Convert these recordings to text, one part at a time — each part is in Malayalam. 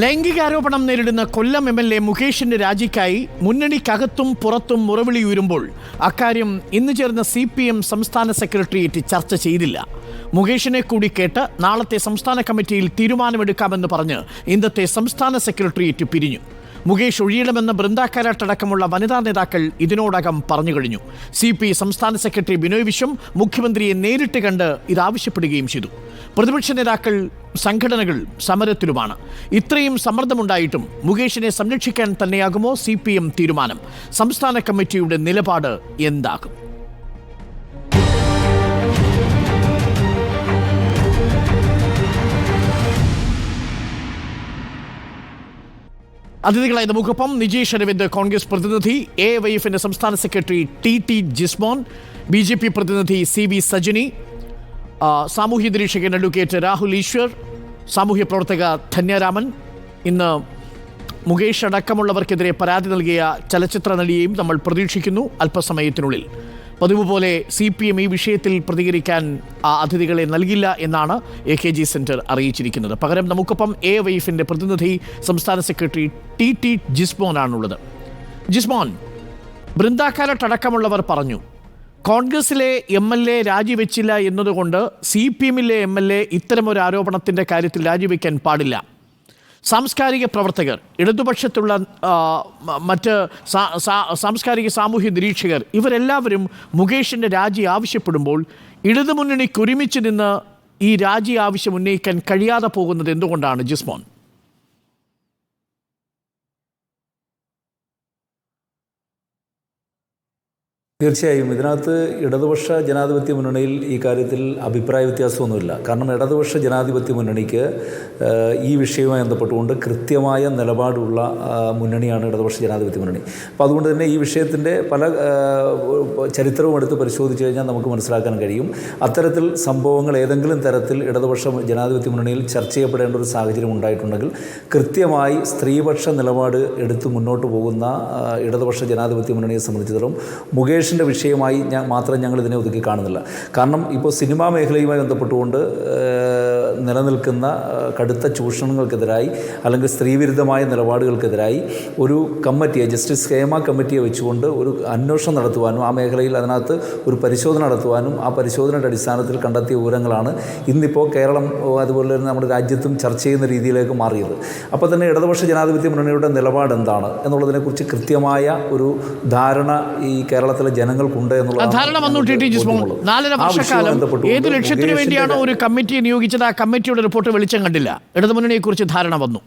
ലൈംഗികാരോപണം നേരിടുന്ന കൊല്ലം MLA മുകേഷിന്റെ രാജിക്കായി മുന്നണിക്കകത്തും പുറത്തും മുറവിളി ഉയരുമ്പോൾ അക്കാര്യം ഇന്ന് ചേർന്ന CPM സംസ്ഥാന സെക്രട്ടേറിയറ്റ് ചർച്ച ചെയ്തില്ല. മുകേഷിനെ കൂടി കേട്ട് നാളത്തെ സംസ്ഥാന കമ്മിറ്റിയിൽ തീരുമാനമെടുക്കാമെന്ന് പറഞ്ഞ് ഇന്നത്തെ സംസ്ഥാന സെക്രട്ടേറിയറ്റ് പിരിഞ്ഞു. മുകേഷ് ഒഴിയണമെന്ന് ബൃന്ദ കാരാട്ടടക്കമുള്ള വനിതാ നേതാക്കൾ ഇതിനോടകം പറഞ്ഞു കഴിഞ്ഞു. CP സംസ്ഥാന സെക്രട്ടറി ബിനോയ് വിശ്വം മുഖ്യമന്ത്രിയെ നേരിട്ട് കണ്ട് ഇതാവശ്യപ്പെടുകയും ചെയ്തു. പ്രതിപക്ഷ നേതാക്കൾ, സംഘടനകൾ സമരത്തിലുമാണ്. ഇത്രയും സമ്മർദ്ദമുണ്ടായിട്ടും മുകേഷിനെ സംരക്ഷിക്കാൻ തന്നെയാകുമോ CPM തീരുമാനം? സംസ്ഥാന കമ്മിറ്റിയുടെ നിലപാട് എന്താകും? അതിഥികളായി നമുക്കൊപ്പം നിജേഷ് അരവിന്ദ്, കോൺഗ്രസ് പ്രതിനിധി, AYFന്റെ സംസ്ഥാന സെക്രട്ടറി TT ജിസ്മോൻ, BJP പ്രതിനിധി CV സജനി, സാമൂഹ്യ നിരീക്ഷകൻ അഡ്വക്കേറ്റ് രാഹുൽ ഈശ്വർ, സാമൂഹ്യ പ്രവർത്തക ധന്യരാമൻ. ഇന്ന് മുകേഷ് അടക്കമുള്ളവർക്കെതിരെ പരാതി നൽകിയ ചലച്ചിത്ര നടിയെയും നമ്മൾ പ്രതീക്ഷിക്കുന്നു അല്പസമയത്തിനുള്ളിൽ. പതിവ് പോലെ CPM ഈ വിഷയത്തിൽ പ്രതികരിക്കാൻ അതിഥികളെ നൽകില്ല എന്നാണ് AKG സെന്റർ അറിയിച്ചിരിക്കുന്നത്. പകരം നമുക്കൊപ്പം AYFന്റെ പ്രതിനിധി സംസ്ഥാന സെക്രട്ടറി TT ജിസ്മോനാണുള്ളത്. ജിസ്മോൻ, ബൃന്ദ കാരാട്ട് അടക്കമുള്ളവർ പറഞ്ഞു കോൺഗ്രസിലെ MLA രാജിവെച്ചില്ല എന്നതുകൊണ്ട് CPMലെ MLA ഇത്തരമൊരു ആരോപണത്തിൻ്റെ കാര്യത്തിൽ രാജിവെക്കാൻ പാടില്ല. സാംസ്കാരിക പ്രവർത്തകർ, ഇടതുപക്ഷത്തുള്ള മറ്റ് സാംസ്കാരിക സാമൂഹ്യ നിരീക്ഷകർ, ഇവരെല്ലാവരും മുകേഷിൻ്റെ രാജി ആവശ്യപ്പെടുമ്പോൾ ഇടതുമുന്നണിക്ക് ഒരുമിച്ച് നിന്ന് ഈ രാജി ആവശ്യം ഉന്നയിക്കാൻ കഴിയാതെ പോകുന്നത് എന്തുകൊണ്ടാണ് ജിസ്മോൻ? തീർച്ചയായും ഇതിനകത്ത് ഇടതുപക്ഷ ജനാധിപത്യ മുന്നണിയിൽ ഈ കാര്യത്തിൽ അഭിപ്രായ വ്യത്യാസമൊന്നുമില്ല. കാരണം ഇടതുപക്ഷ ജനാധിപത്യ മുന്നണിക്ക് ഈ വിഷയവുമായി ബന്ധപ്പെട്ടുകൊണ്ട് കൃത്യമായ നിലപാടുള്ള മുന്നണിയാണ് ഇടതുപക്ഷ ജനാധിപത്യ മുന്നണി. അപ്പോൾ അതുകൊണ്ട് തന്നെ ഈ വിഷയത്തിൻ്റെ പല ചരിത്രവും എടുത്ത് പരിശോധിച്ച് കഴിഞ്ഞാൽ നമുക്ക് മനസ്സിലാക്കാൻ കഴിയും. അത്തരത്തിൽ സംഭവങ്ങൾ ഏതെങ്കിലും തരത്തിൽ ഇടതുപക്ഷ ജനാധിപത്യ മുന്നണിയിൽ ചർച്ച ചെയ്യപ്പെടേണ്ട ഒരു സാഹചര്യം ഉണ്ടായിട്ടുണ്ടെങ്കിൽ കൃത്യമായി സ്ത്രീപക്ഷ നിലപാട് എടുത്ത് മുന്നോട്ട് പോകുന്ന ഇടതുപക്ഷ ജനാധിപത്യ മുന്നണിയെ സംബന്ധിച്ചിടത്തോളം മുകേഷിൻ്റെ വിഷയമായി മാത്രം ഞങ്ങൾ ഇതിനെ ഒതുക്കി കാണുന്നില്ല. കാരണം ഇപ്പോൾ സിനിമാ മേഖലയുമായി ബന്ധപ്പെട്ടുകൊണ്ട് നിലനിൽക്കുന്ന കടുത്ത ചൂഷണങ്ങൾക്കെതിരായി അല്ലെങ്കിൽ സ്ത്രീവിരുദ്ധമായ നിലപാടുകൾക്കെതിരായി ഒരു കമ്മിറ്റിയെ, ജസ്റ്റിസ് ഹേമ കമ്മിറ്റിയെ വെച്ചുകൊണ്ട് ഒരു അന്വേഷണം നടത്തുവാനും ആ മേഖലയിൽ അതിനകത്ത് ഒരു പരിശോധന നടത്തുവാനും ആ പരിശോധനയുടെ അടിസ്ഥാനത്തിൽ കണ്ടെത്തിയ വിവരങ്ങളാണ് ഇന്നിപ്പോൾ കേരളം അതുപോലെ തന്നെ നമ്മുടെ രാജ്യത്തും ചർച്ച ചെയ്യുന്ന രീതിയിലേക്ക് മാറിയത്. അപ്പോൾ തന്നെ ഇടതുപക്ഷ ജനാധിപത്യ മുന്നണിയുടെ നിലപാട് എന്താണ് എന്നുള്ളതിനെക്കുറിച്ച് കൃത്യമായ ഒരു ധാരണ ഈ കേരളത്തിലെ ജനങ്ങൾക്കുണ്ട് എന്നുള്ള ധാരണ വന്നു. ഏത് ലക്ഷ്യത്തിനു വേണ്ടിയാണോ ഒരു കമ്മിറ്റിയെ നിയോഗിച്ചത് ആ കമ്മിറ്റിയുടെ റിപ്പോർട്ട് വെളിച്ചം കണ്ടില്ല. ഇടതുമുന്നണിയെക്കുറിച്ച് ധാരണ വന്നു.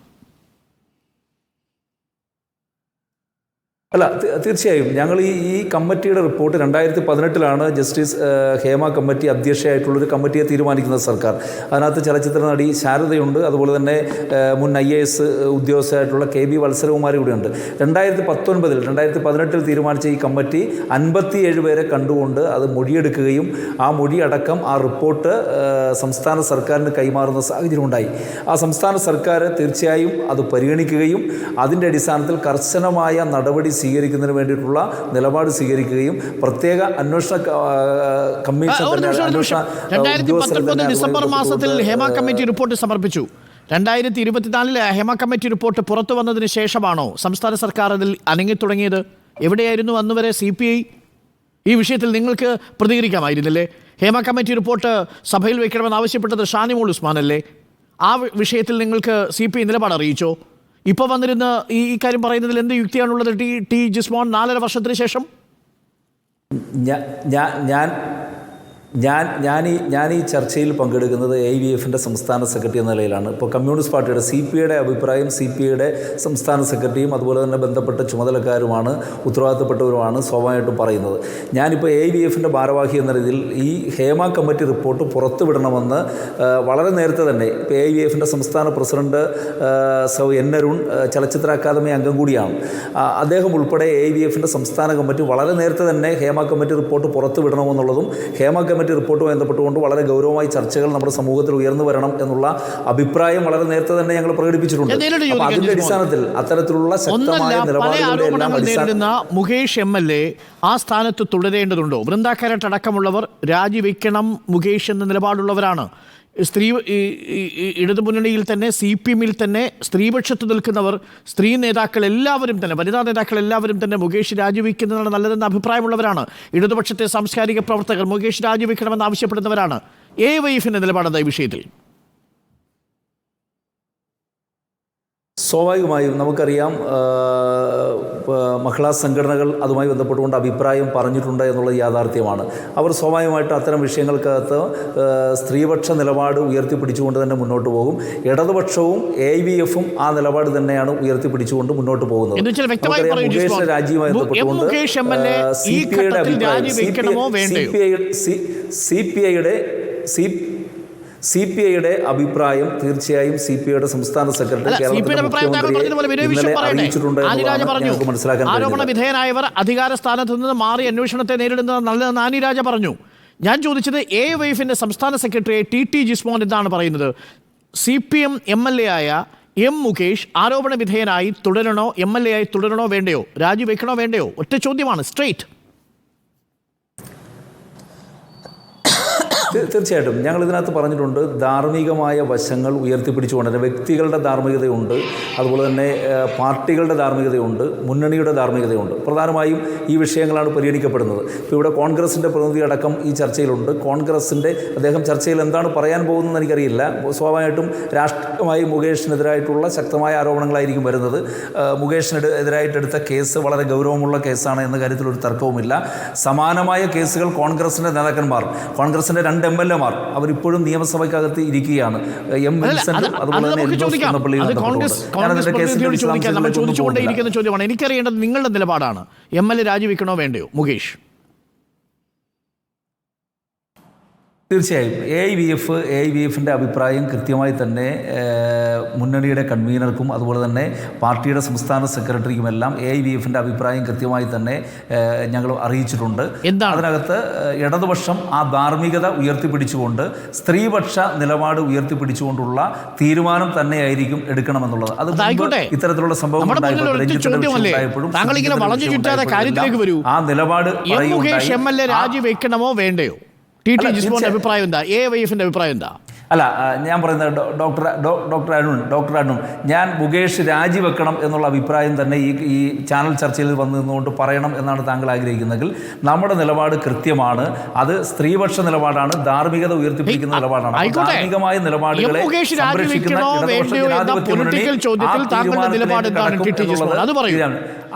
അല്ല, തീർച്ചയായും ഞങ്ങൾ ഈ കമ്മിറ്റിയുടെ റിപ്പോർട്ട് 2018 ജസ്റ്റിസ് ഹേമ കമ്മിറ്റി അധ്യക്ഷയായിട്ടുള്ളൊരു കമ്മിറ്റിയെ തീരുമാനിക്കുന്നത് സർക്കാർ. അതിനകത്ത് ചലച്ചിത്ര നടി ശാരദയുണ്ട്, അതുപോലെ തന്നെ മുൻ IAS ഉദ്യോഗസ്ഥരായിട്ടുള്ള KB വത്സരകുമാരി കൂടിയുണ്ട്. 2018 തീരുമാനിച്ച ഈ കമ്മിറ്റി 57 പേരെ കണ്ടുകൊണ്ട് അത് മൊഴിയെടുക്കുകയും ആ മൊഴി അടക്കം ആ റിപ്പോർട്ട് സംസ്ഥാന സർക്കാരിന് കൈമാറുന്ന സാഹചര്യം ഉണ്ടായി. ആ സംസ്ഥാന സർക്കാർ തീർച്ചയായും അത് പരിഗണിക്കുകയും അതിൻ്റെ അടിസ്ഥാനത്തിൽ കർശനമായ നടപടി സ്വീകരിക്കുന്നതിന് വേണ്ടിയിട്ടുള്ള നിലപാട് സ്വീകരിക്കുകയും പ്രത്യേക അന്വേഷണ കമ്മീഷൻ ഡിസംബർ മാസത്തിൽ ഹേമ കമ്മിറ്റി റിപ്പോർട്ട് സമർപ്പിച്ചു. 2024 ഹേമ കമ്മിറ്റി റിപ്പോർട്ട് പുറത്തു വന്നതിന് ശേഷമാണോ സംസ്ഥാന സർക്കാർ അതിൽ അനങ്ങി തുടങ്ങിയത്? എവിടെയായിരുന്നു അന്നുവരെ CPI? ഈ വിഷയത്തിൽ നിങ്ങൾക്ക് പ്രതികരിക്കാമായിരുന്നില്ലേ? ഹേമ കമ്മിറ്റി റിപ്പോർട്ട് സഭയിൽ വയ്ക്കണമെന്ന് ആവശ്യപ്പെട്ടത് ഷാനിമോൾ ഉസ്മാൻ അല്ലേ? ആ വിഷയത്തിൽ നിങ്ങൾക്ക് CPI നിലപാട് അറിയിച്ചോ? ഇപ്പോൾ വന്നിരുന്ന ഈ കാര്യം പറയുന്നതിൽ എന്ത് യുക്തിയാണുള്ളത് ടി ജിസ്മോൻ? 4.5 വർഷത്തിന് ശേഷം ഞാൻ ഈ ചർച്ചയിൽ പങ്കെടുക്കുന്നത് AYFന്റെ സംസ്ഥാന സെക്രട്ടറി എന്ന നിലയിലാണ്. ഇപ്പോൾ കമ്മ്യൂണിസ്റ്റ് പാർട്ടിയുടെ CPIയുടെ അഭിപ്രായം CPIയുടെ സംസ്ഥാന സെക്രട്ടറിയും അതുപോലെ തന്നെ ബന്ധപ്പെട്ട ചുമതലക്കാരുമാണ്, ഉത്തരവാദിത്തപ്പെട്ടവരുമാണ് സ്വാഭാവികമായിട്ടും പറയുന്നത്. ഞാനിപ്പോൾ AYFന്റെ ഭാരവാഹി എന്ന രീതിയിൽ ഈ ഹേമ കമ്മിറ്റി റിപ്പോർട്ട് പുറത്തുവിടണമെന്ന് വളരെ നേരത്തെ തന്നെ ഇപ്പോൾ AYFന്റെ സംസ്ഥാന പ്രസിഡന്റ് N. അരുൺ ചലച്ചിത്ര അക്കാദമി അംഗം കൂടിയാണ്. അദ്ദേഹം ഉൾപ്പെടെ AYFന്റെ സംസ്ഥാന കമ്മിറ്റി വളരെ നേരത്തെ തന്നെ ഹേമ കമ്മിറ്റി റിപ്പോർട്ട് പുറത്തുവിടണമെന്നുള്ളതും ഹേമ കമ്മിറ്റി റിപ്പോർട്ടുമായി ബന്ധപ്പെട്ടുകൊണ്ട് വളരെ ഗൗരവമായി ചർച്ചകൾ നമ്മുടെ സമൂഹത്തിൽ ഉയർന്നു വരണം എന്നുള്ള അഭിപ്രായം വളരെ നേരത്തെ തന്നെ ഞങ്ങൾ പ്രകടിപ്പിച്ചിട്ടുണ്ട്. അതിന്റെ അടിസ്ഥാനത്തിൽ അത്തരത്തിലുള്ള ശക്തമായ നിലപാടുകളുടെ മുകേഷ് MLA ആ സ്ഥാനത്ത് തുടരേണ്ടതുണ്ടോ? ബൃന്ദ കാരാട്ട് അടക്കമുള്ളവർ രാജിവെക്കണം മുകേഷ് എന്ന നിലപാടുള്ളവരാണ്. ഇടതുമുന്നണിയിൽ തന്നെ CPM-ൽ തന്നെ സ്ത്രീപക്ഷത്ത് നിൽക്കുന്നവർ, സ്ത്രീ നേതാക്കൾ എല്ലാവരും തന്നെ, വനിതാ നേതാക്കൾ എല്ലാവരും തന്നെ മുകേഷ് രാജിവെക്കുന്നതാണ് നല്ലതെന്ന അഭിപ്രായമുള്ളവരാണ്. ഇടതുപക്ഷത്തെ സാംസ്കാരിക പ്രവർത്തകർ മുകേഷ് രാജിവെക്കണമെന്ന് ആവശ്യപ്പെടുന്നവരാണ്. AYF-ന്റെ നിലപാടെന്താ ഈ വിഷയത്തിൽ? സ്വാഭാവികമായും നമുക്കറിയാം, മഹിളാ സംഘടനകൾ അതുമായി ബന്ധപ്പെട്ടുകൊണ്ട് അഭിപ്രായം പറഞ്ഞിട്ടുണ്ട് എന്നുള്ളത് യാഥാർത്ഥ്യമാണ്. അവർ സ്വാഭാവികമായിട്ടും അത്തരം വിഷയങ്ങൾക്കകത്ത് സ്ത്രീപക്ഷ നിലപാട് ഉയർത്തിപ്പിടിച്ചുകൊണ്ട് തന്നെ മുന്നോട്ട് പോകും. ഇടതുപക്ഷവും AYF-ഉം ആ നിലപാട് തന്നെയാണ് ഉയർത്തിപ്പിടിച്ചുകൊണ്ട് മുന്നോട്ട് പോകുന്നത്. മുകേഷ് രാജിയുമായി ബന്ധപ്പെട്ടുകൊണ്ട് CPI-യുടെ അഭിപ്രായം തീർച്ചയായും CPI-യുടെ സംസ്ഥാന സെക്രട്ടറി അറിയിച്ചിട്ടുണ്ട്. ആരോപണ വിധേയനായവർ അധികാര സ്ഥാനത്ത് നിന്ന് മാറി അന്വേഷണത്തെ നേരിടുന്നത് നല്ലതെന്ന് ആനി രാജ പറഞ്ഞു. ഞാൻ ചോദിച്ചത് AYF-ന്റെ സംസ്ഥാന സെക്രട്ടറി TT ജിസ്മോൻ എന്താണ് പറയുന്നത്? CPM MLA ആയ മുകേഷ് ആരോപണ വിധേയനായി തുടരണോ, MLA ആയി തുടരണോ വേണ്ടയോ, രാജിവെക്കണോ വേണ്ടയോ? ഒറ്റ ചോദ്യമാണ്, സ്ട്രെയിറ്റ്. തീർച്ചയായിട്ടും ഞങ്ങൾ ഇതിനകത്ത് പറഞ്ഞിട്ടുണ്ട്, ധാർമ്മികമായ വശങ്ങൾ ഉയർത്തിപ്പിടിച്ചുകൊണ്ട് തന്നെ വ്യക്തികളുടെ ധാർമ്മികതയുണ്ട്, അതുപോലെ തന്നെ പാർട്ടികളുടെ ധാർമ്മികതയുണ്ട്, മുന്നണിയുടെ ധാർമ്മികതയുണ്ട്. പ്രധാനമായും ഈ വിഷയങ്ങളാണ് പരിഗണിക്കപ്പെടുന്നത്. ഇപ്പോൾ ഇവിടെ കോൺഗ്രസിൻ്റെ പ്രതിനിധി അടക്കം ഈ ചർച്ചയിലുണ്ട്. അദ്ദേഹം ചർച്ചയിൽ എന്താണ് പറയാൻ പോകുന്നതെന്ന് എനിക്കറിയില്ല. സ്വാഭാവികമായിട്ടും രാഷ്ട്രീയമായി മുകേഷിനെതിരായിട്ടുള്ള ശക്തമായ ആരോപണങ്ങളായിരിക്കും വരുന്നത്. മുകേഷിനെതിരായിട്ടെടുത്ത കേസ് വളരെ ഗൗരവമുള്ള കേസാണ് എന്ന കാര്യത്തിലൊരു തർക്കവുമില്ല. സമാനമായ കേസുകൾ കോൺഗ്രസിൻ്റെ നേതാക്കന്മാർ, കോൺഗ്രസിൻ്റെ 2 MLA-മാർ അവരിപ്പോഴും നിയമസഭയ്ക്കകത്ത് ഇരിക്കുകയാണ്. ചോദ്യമാണ് എനിക്കറിയേണ്ടത്. നിങ്ങളുടെ നിലപാടാണ്. MLA രാജിവെക്കണോ വേണ്ടയോ മുകേഷ്? തീർച്ചയായും AYF-ൻ്റെ അഭിപ്രായം കൃത്യമായി തന്നെ മുന്നണിയുടെ കൺവീനർക്കും അതുപോലെ തന്നെ പാർട്ടിയുടെ സംസ്ഥാന സെക്രട്ടറിക്കുമെല്ലാം AYF-ൻ്റെ അഭിപ്രായം കൃത്യമായി തന്നെ ഞങ്ങൾ അറിയിച്ചിട്ടുണ്ട്. അതിനകത്ത് ഇടതുപക്ഷം ആ ധാർമ്മികത ഉയർത്തിപ്പിടിച്ചുകൊണ്ട് സ്ത്രീപക്ഷ നിലപാട് ഉയർത്തിപ്പിടിച്ചുകൊണ്ടുള്ള തീരുമാനം തന്നെയായിരിക്കും എടുക്കണമെന്നുള്ളത്. അത് ഇത്തരത്തിലുള്ള സംഭവം ആ നിലപാട് രാജിവെക്കണമോ വേണ്ടയോ? TT ജിസ്മോന്റെ അഭിപ്രായം എന്താ? AYF-ന്റെ അഭിപ്രായം എന്താ? അല്ല, ഞാൻ പറയുന്നത് ഡോക്ടർ അരുൺ, ഞാൻ മുകേഷ് രാജിവെക്കണം എന്നുള്ള അഭിപ്രായം തന്നെ ഈ ചാനൽ ചർച്ചയിൽ വന്നു നിന്നുകൊണ്ട് പറയണം എന്നാണ് താങ്കൾ ആഗ്രഹിക്കുന്നതെങ്കിൽ നമ്മുടെ നിലപാട് കൃത്യമാണ്. അത് സ്ത്രീപക്ഷ നിലപാടാണ്, ധാർമ്മികത ഉയർത്തിപ്പിടിക്കുന്ന നിലപാടാണ്. ധാർമ്മികമായ നിലപാടുകളെ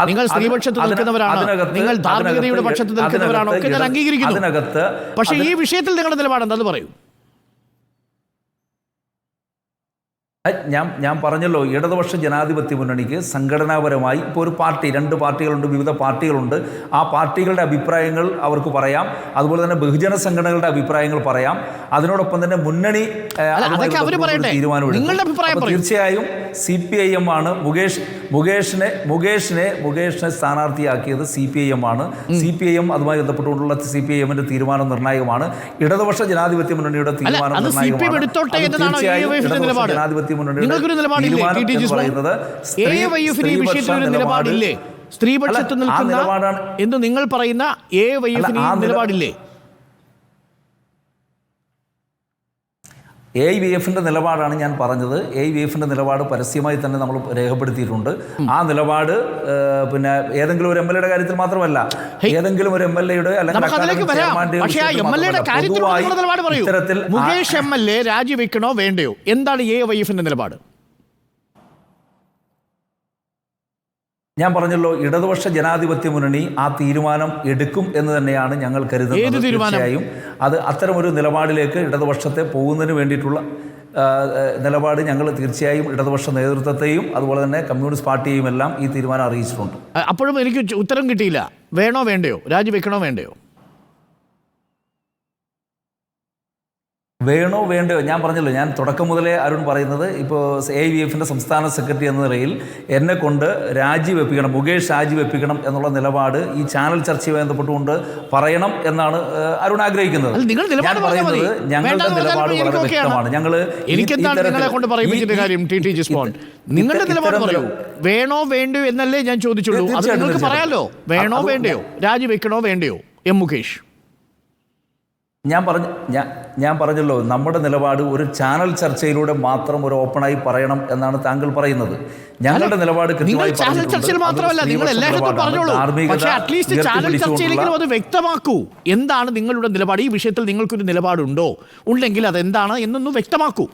നിങ്ങൾ സ്ത്രീപക്ഷത്ത് നിൽക്കുന്നവരാണ്, നിങ്ങൾ ധാർമ്മികതയുടെ പക്ഷത്ത് നിൽക്കുന്നവരാണ്, ഒക്കെ ഞാൻ അംഗീകരിക്കുന്നു. പക്ഷേ ഈ വിഷയത്തിൽ നിങ്ങളുടെ നിലപാട് എന്താ? അത് പറയൂ. ഞാൻ പറഞ്ഞല്ലോ, ഇടതുപക്ഷ ജനാധിപത്യ മുന്നണിക്ക് സംഘടനാപരമായി ഇപ്പോൾ ഒരു പാർട്ടി, 2 പാർട്ടികളുണ്ട്, വിവിധ പാർട്ടികളുണ്ട്. ആ പാർട്ടികളുടെ അഭിപ്രായങ്ങൾ അവർക്ക് പറയാം, അതുപോലെ തന്നെ ബഹുജന സംഘടനകളുടെ അഭിപ്രായങ്ങൾ പറയാം. അതിനോടൊപ്പം തന്നെ മുന്നണി തീരുമാനമെടുക്കും. തീർച്ചയായും CPIM ആണ് മുകേഷിനെ സ്ഥാനാർത്ഥിയാക്കിയത്. CPIM ആണ്. CPIM അതുമായി ബന്ധപ്പെട്ടുകൊണ്ടുള്ള CPIM-ന്റെ തീരുമാനം നിർണായകമാണ്. ഇടതുപക്ഷ ജനാധിപത്യ മുന്നണിയുടെ തീരുമാനം നിർണായകമാണ്. തീർച്ചയായും ഇടതുപക്ഷ ജനാധിപത്യ സ്ത്രീപക്ഷത്ത് നിൽക്കുന്ന എന്ന് നിങ്ങൾ പറയുന്ന AYF-ന് നിലപാടില്ലേ? AYF-ന്റെ നിലപാടാണ് ഞാൻ പറഞ്ഞത്. AYF-ന്റെ നിലപാട് പരസ്യമായി തന്നെ നമ്മൾ രേഖപ്പെടുത്തിയിട്ടുണ്ട്. ആ നിലപാട് പിന്നെ ഏതെങ്കിലും ഒരു MLA-യുടെ കാര്യത്തിൽ മാത്രമല്ല, ഏതെങ്കിലും ഒരു MLA-യുടെ ഇത്തരത്തിൽ മുകേഷ് MLA രാജിവെക്കണോ വേണ്ടയോ? എന്താണ് AYF-ന്റെ നിലപാട്? ഞാൻ പറഞ്ഞല്ലോ, ഇടതുപക്ഷ ജനാധിപത്യ മുന്നണി ആ തീരുമാനം എടുക്കും എന്ന് തന്നെയാണ് ഞങ്ങൾ കരുതുന്നത്. തീർച്ചയായും അത് അത്തരമൊരു നിലപാടിലേക്ക് ഇടതുപക്ഷത്തെ പോകുന്നതിന് വേണ്ടിയിട്ടുള്ള നിലപാട് ഞങ്ങൾ തീർച്ചയായും ഇടതുപക്ഷ നേതൃത്വത്തെയും അതുപോലെ തന്നെ കമ്മ്യൂണിസ്റ്റ് പാർട്ടിയെയും എല്ലാം ഈ തീരുമാനം അറിയിച്ചിട്ടുണ്ട്. അപ്പോഴും എനിക്ക് ഉത്തരം കിട്ടിയില്ല. വേണോ വേണ്ടയോ, രാജിവെക്കണോ വേണ്ടയോ? വേണോ വേണ്ടയോ? ഞാൻ പറഞ്ഞല്ലോ, ഞാൻ തുടക്കം മുതലേ അരുൺ പറയുന്നത്, ഇപ്പോൾ AYF-ന്റെ സംസ്ഥാന സെക്രട്ടറി എന്ന നിലയിൽ എന്നെ കൊണ്ട് മുകേഷ് രാജിവെപ്പിക്കണം എന്നുള്ള നിലപാട് ഈ ചാനൽ ചർച്ചയുമായി ബന്ധപ്പെട്ടുകൊണ്ട് പറയണം എന്നാണ് അരുൺ ആഗ്രഹിക്കുന്നത്. ഞങ്ങളുടെ നിലപാട് വളരെ വ്യക്തമാണ്. നിങ്ങളുടെ നിലപാട് പറയൂ. വേണോ വേണ്ടയോ എന്നല്ലേ ഞാൻ ചോദിച്ചുള്ളൂ. അത് നിങ്ങൾക്ക് പറയാലോ. വേണോ വേണ്ടയോ, രാജിവെക്കണോ വേണ്ടയോ മുകേഷ്? ഞാൻ പറഞ്ഞല്ലോ, നമ്മുടെ നിലപാട് ഒരു ചാനൽ ചർച്ചയിലൂടെ മാത്രം ഒരു ഓപ്പണായി പറയണം എന്നാണ് താങ്കൾ പറയുന്നത്. ഞങ്ങളുടെ നിലപാട് കൃത്യമായി ചാനൽ ചർച്ചയിൽ മാത്രമല്ല, നിങ്ങൾ എല്ലായിടത്തും പറഞ്ഞോളൂ. പക്ഷേ അറ്റ്ലീസ്റ്റ് ചാനൽ ചർച്ചയിലെങ്കിലും അത് വ്യക്തമാക്കൂ. എന്താണ് നിങ്ങളുടെ നിലപാട്? ഈ വിഷയത്തിൽ നിങ്ങൾക്കൊരു നിലപാടുണ്ടോ? ഉണ്ടെങ്കിൽ അതെന്താണ് എന്നൊന്ന് വ്യക്തമാക്കൂ.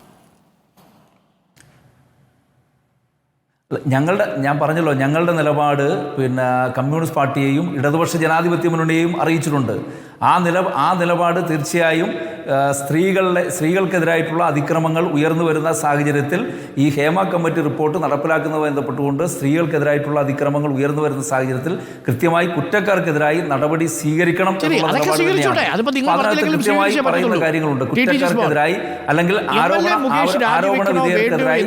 ഞാൻ പറഞ്ഞല്ലോ, ഞങ്ങളുടെ നിലപാട് കമ്മ്യൂണിസ്റ്റ് പാർട്ടിയെയും ഇടതുപക്ഷ ജനാധിപത്യ മുന്നണിയെയും അറിയിച്ചിട്ടുണ്ട്. ആ നിലപാട് തീർച്ചയായും സ്ത്രീകൾക്കെതിരായിട്ടുള്ള അതിക്രമങ്ങൾ ഉയർന്നു വരുന്ന സാഹചര്യത്തിൽ ഈ ഹേമ കമ്മിറ്റി റിപ്പോർട്ട് നടപ്പിലാക്കുന്നതുമായി ബന്ധപ്പെട്ടുകൊണ്ട് സ്ത്രീകൾക്കെതിരായിട്ടുള്ള അതിക്രമങ്ങൾ ഉയർന്നു വരുന്ന സാഹചര്യത്തിൽ കൃത്യമായി കുറ്റക്കാർക്കെതിരായി നടപടി സ്വീകരിക്കണം എന്നുള്ള കൃത്യമായി പറയുന്ന കാര്യങ്ങളുണ്ട്. കുറ്റക്കാർക്കെതിരായി അല്ലെങ്കിൽ ആരോപണ വിധേയർക്കെതിരായി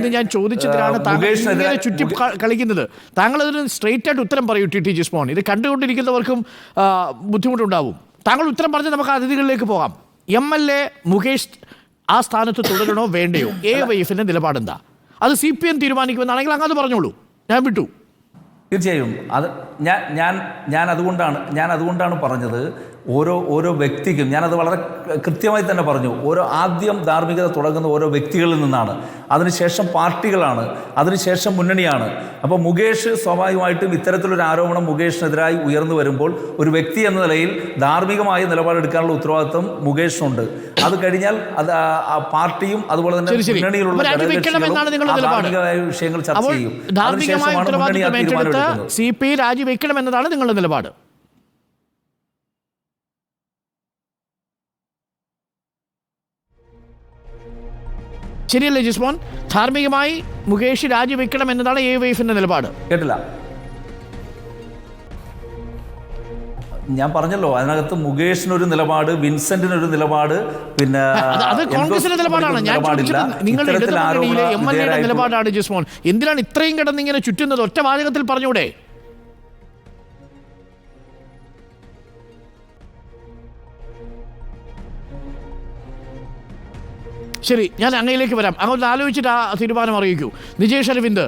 മുകേഷിനെതിരെ ചുറ്റി കളിക്കുന്നത്. താങ്കൾ അതിന് സ്ട്രെയിറ്റ് ആയിട്ട് ഉത്തരം പറയൂ ടി ജിസ്മോൻ. ഇത് കണ്ടുകൊണ്ടിരിക്കുന്നവർക്കും ബുദ്ധിമുട്ടുണ്ടാവും. താങ്കൾ ഉത്തരം പറഞ്ഞ് നമുക്ക് അതിഥികളിലേക്ക് പോകാം. MLA മുകേഷ് ആ സ്ഥാനത്ത് തുടരണോ വേണ്ടയോ? AYFന്റെ നിലപാടെന്താ? അത് CPM തീരുമാനിക്കുമെന്നാണെങ്കിൽ അങ്ങ് അത് പറഞ്ഞോളൂ, ഞാൻ വിട്ടു. തീർച്ചയായും അത് ഞാൻ അതുകൊണ്ടാണ് പറഞ്ഞത്. ഓരോ വ്യക്തിക്കും ഞാനത് വളരെ കൃത്യമായി തന്നെ പറഞ്ഞു. ആദ്യം ധാർമ്മികത തുടങ്ങുന്ന ഓരോ വ്യക്തികളിൽ നിന്നാണ്, അതിനുശേഷം പാർട്ടികളാണ്, അതിനുശേഷം മുന്നണിയാണ്. അപ്പോൾ മുകേഷ് സ്വാഭാവികമായിട്ടും ഇത്തരത്തിലൊരു ആരോപണം മുകേഷിനെതിരായി ഉയർന്നു വരുമ്പോൾ ഒരു വ്യക്തി എന്ന നിലയിൽ ധാർമ്മികമായ നിലപാടെടുക്കാനുള്ള ഉത്തരവാദിത്വം മുകേഷിനുണ്ട്. അത് കഴിഞ്ഞാൽ അത് പാർട്ടിയും അതുപോലെ തന്നെ മുന്നണിയിലുള്ള ധാർമ്മികമായ വിഷയങ്ങൾ ചർച്ച ചെയ്യും. അതിനുശേഷമാണ് മുന്നണി ആ തീരുമാനം. CPI രാജിവെക്കണം എന്നതാണ് നിങ്ങളുടെ നിലപാട്. ശരിയല്ലേ ജിസ്മോൻ? ധാർമ്മികമായി മുകേഷ് രാജിവെക്കണം എന്നതാണ് AYFന്റെ നിലപാട്. കേട്ടില്ല. ഞാൻ പറഞ്ഞല്ലോ, അതിനകത്ത് മുകേഷിനൊരു നിലപാട്, വിൻസെന്റിനൊരു നിലപാട്, അത് കോൺഗ്രസിന്റെ നിലപാടാണ്. ഞാൻ നിങ്ങളുടെ MLAയുടെ നിലപാടാണ് ജിസ്മോൻ. എന്തിനാണ് ഇത്രയും കിടന്നിങ്ങനെ ചുറ്റുന്നത്? ഒറ്റ വാചകത്തിൽ പറഞ്ഞൂടെ? ശരി, ഞാൻ അങ്ങയിലേക്ക് വരാം. അങ്ങോട്ട് ആലോചിച്ചിട്ട് ആ തീരുമാനം അറിയിക്കൂ. നിജേഷ് അരവിന്ദ്,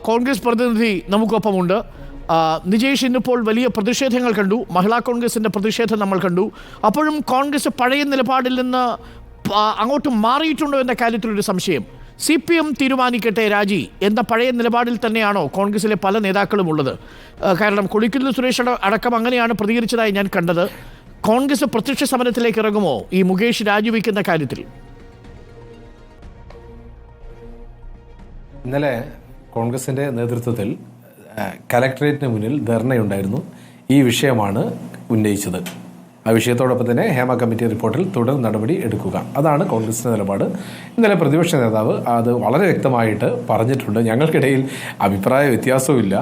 കോൺഗ്രസ് പ്രതിനിധി നമുക്കൊപ്പമുണ്ട്. നിജേഷ്, ഇന്നിപ്പോൾ വലിയ പ്രതിഷേധങ്ങൾ കണ്ടു. മഹിളാ കോൺഗ്രസിൻ്റെ പ്രതിഷേധം നമ്മൾ കണ്ടു. അപ്പോഴും കോൺഗ്രസ് പഴയ നിലപാടിൽ നിന്ന് അങ്ങോട്ട് മാറിയിട്ടുണ്ടോ എന്ന കാര്യത്തിലൊരു സംശയം. CPM തീരുമാനിക്കട്ടെ രാജി എന്ന പഴയ നിലപാടിൽ തന്നെയാണോ കോൺഗ്രസിലെ പല നേതാക്കളും ഉള്ളത്? കാരണം കൊടിക്കുന്നിൽ സുരേഷ് അടക്കം അങ്ങനെയാണ് പ്രതികരിച്ചതായി ഞാൻ കണ്ടത്. കോൺഗ്രസ് പ്രത്യക്ഷ സമരത്തിലേക്ക് ഇറങ്ങുമോ ഈ മുകേഷ് രാജിവെക്കുന്ന കാര്യത്തിൽ? ഇന്നലെ കോൺഗ്രസിൻ്റെ നേതൃത്വത്തിൽ കലക്ടറേറ്റിന് മുന്നിൽ ധർണയുണ്ടായിരുന്നു. ഈ വിഷയമാണ് ഉന്നയിച്ചത്. ആ വിഷയത്തോടൊപ്പം തന്നെ ഹേമ കമ്മിറ്റി റിപ്പോർട്ടിൽ തുടർ നടപടി എടുക്കുക, അതാണ് കോൺഗ്രസിൻ്റെ നിലപാട്. ഇന്നലെ പ്രതിപക്ഷ നേതാവ് അത് വളരെ വ്യക്തമായിട്ട് പറഞ്ഞിട്ടുണ്ട്. ഞങ്ങൾക്കിടയിൽ അഭിപ്രായ വ്യത്യാസവുമില്ല,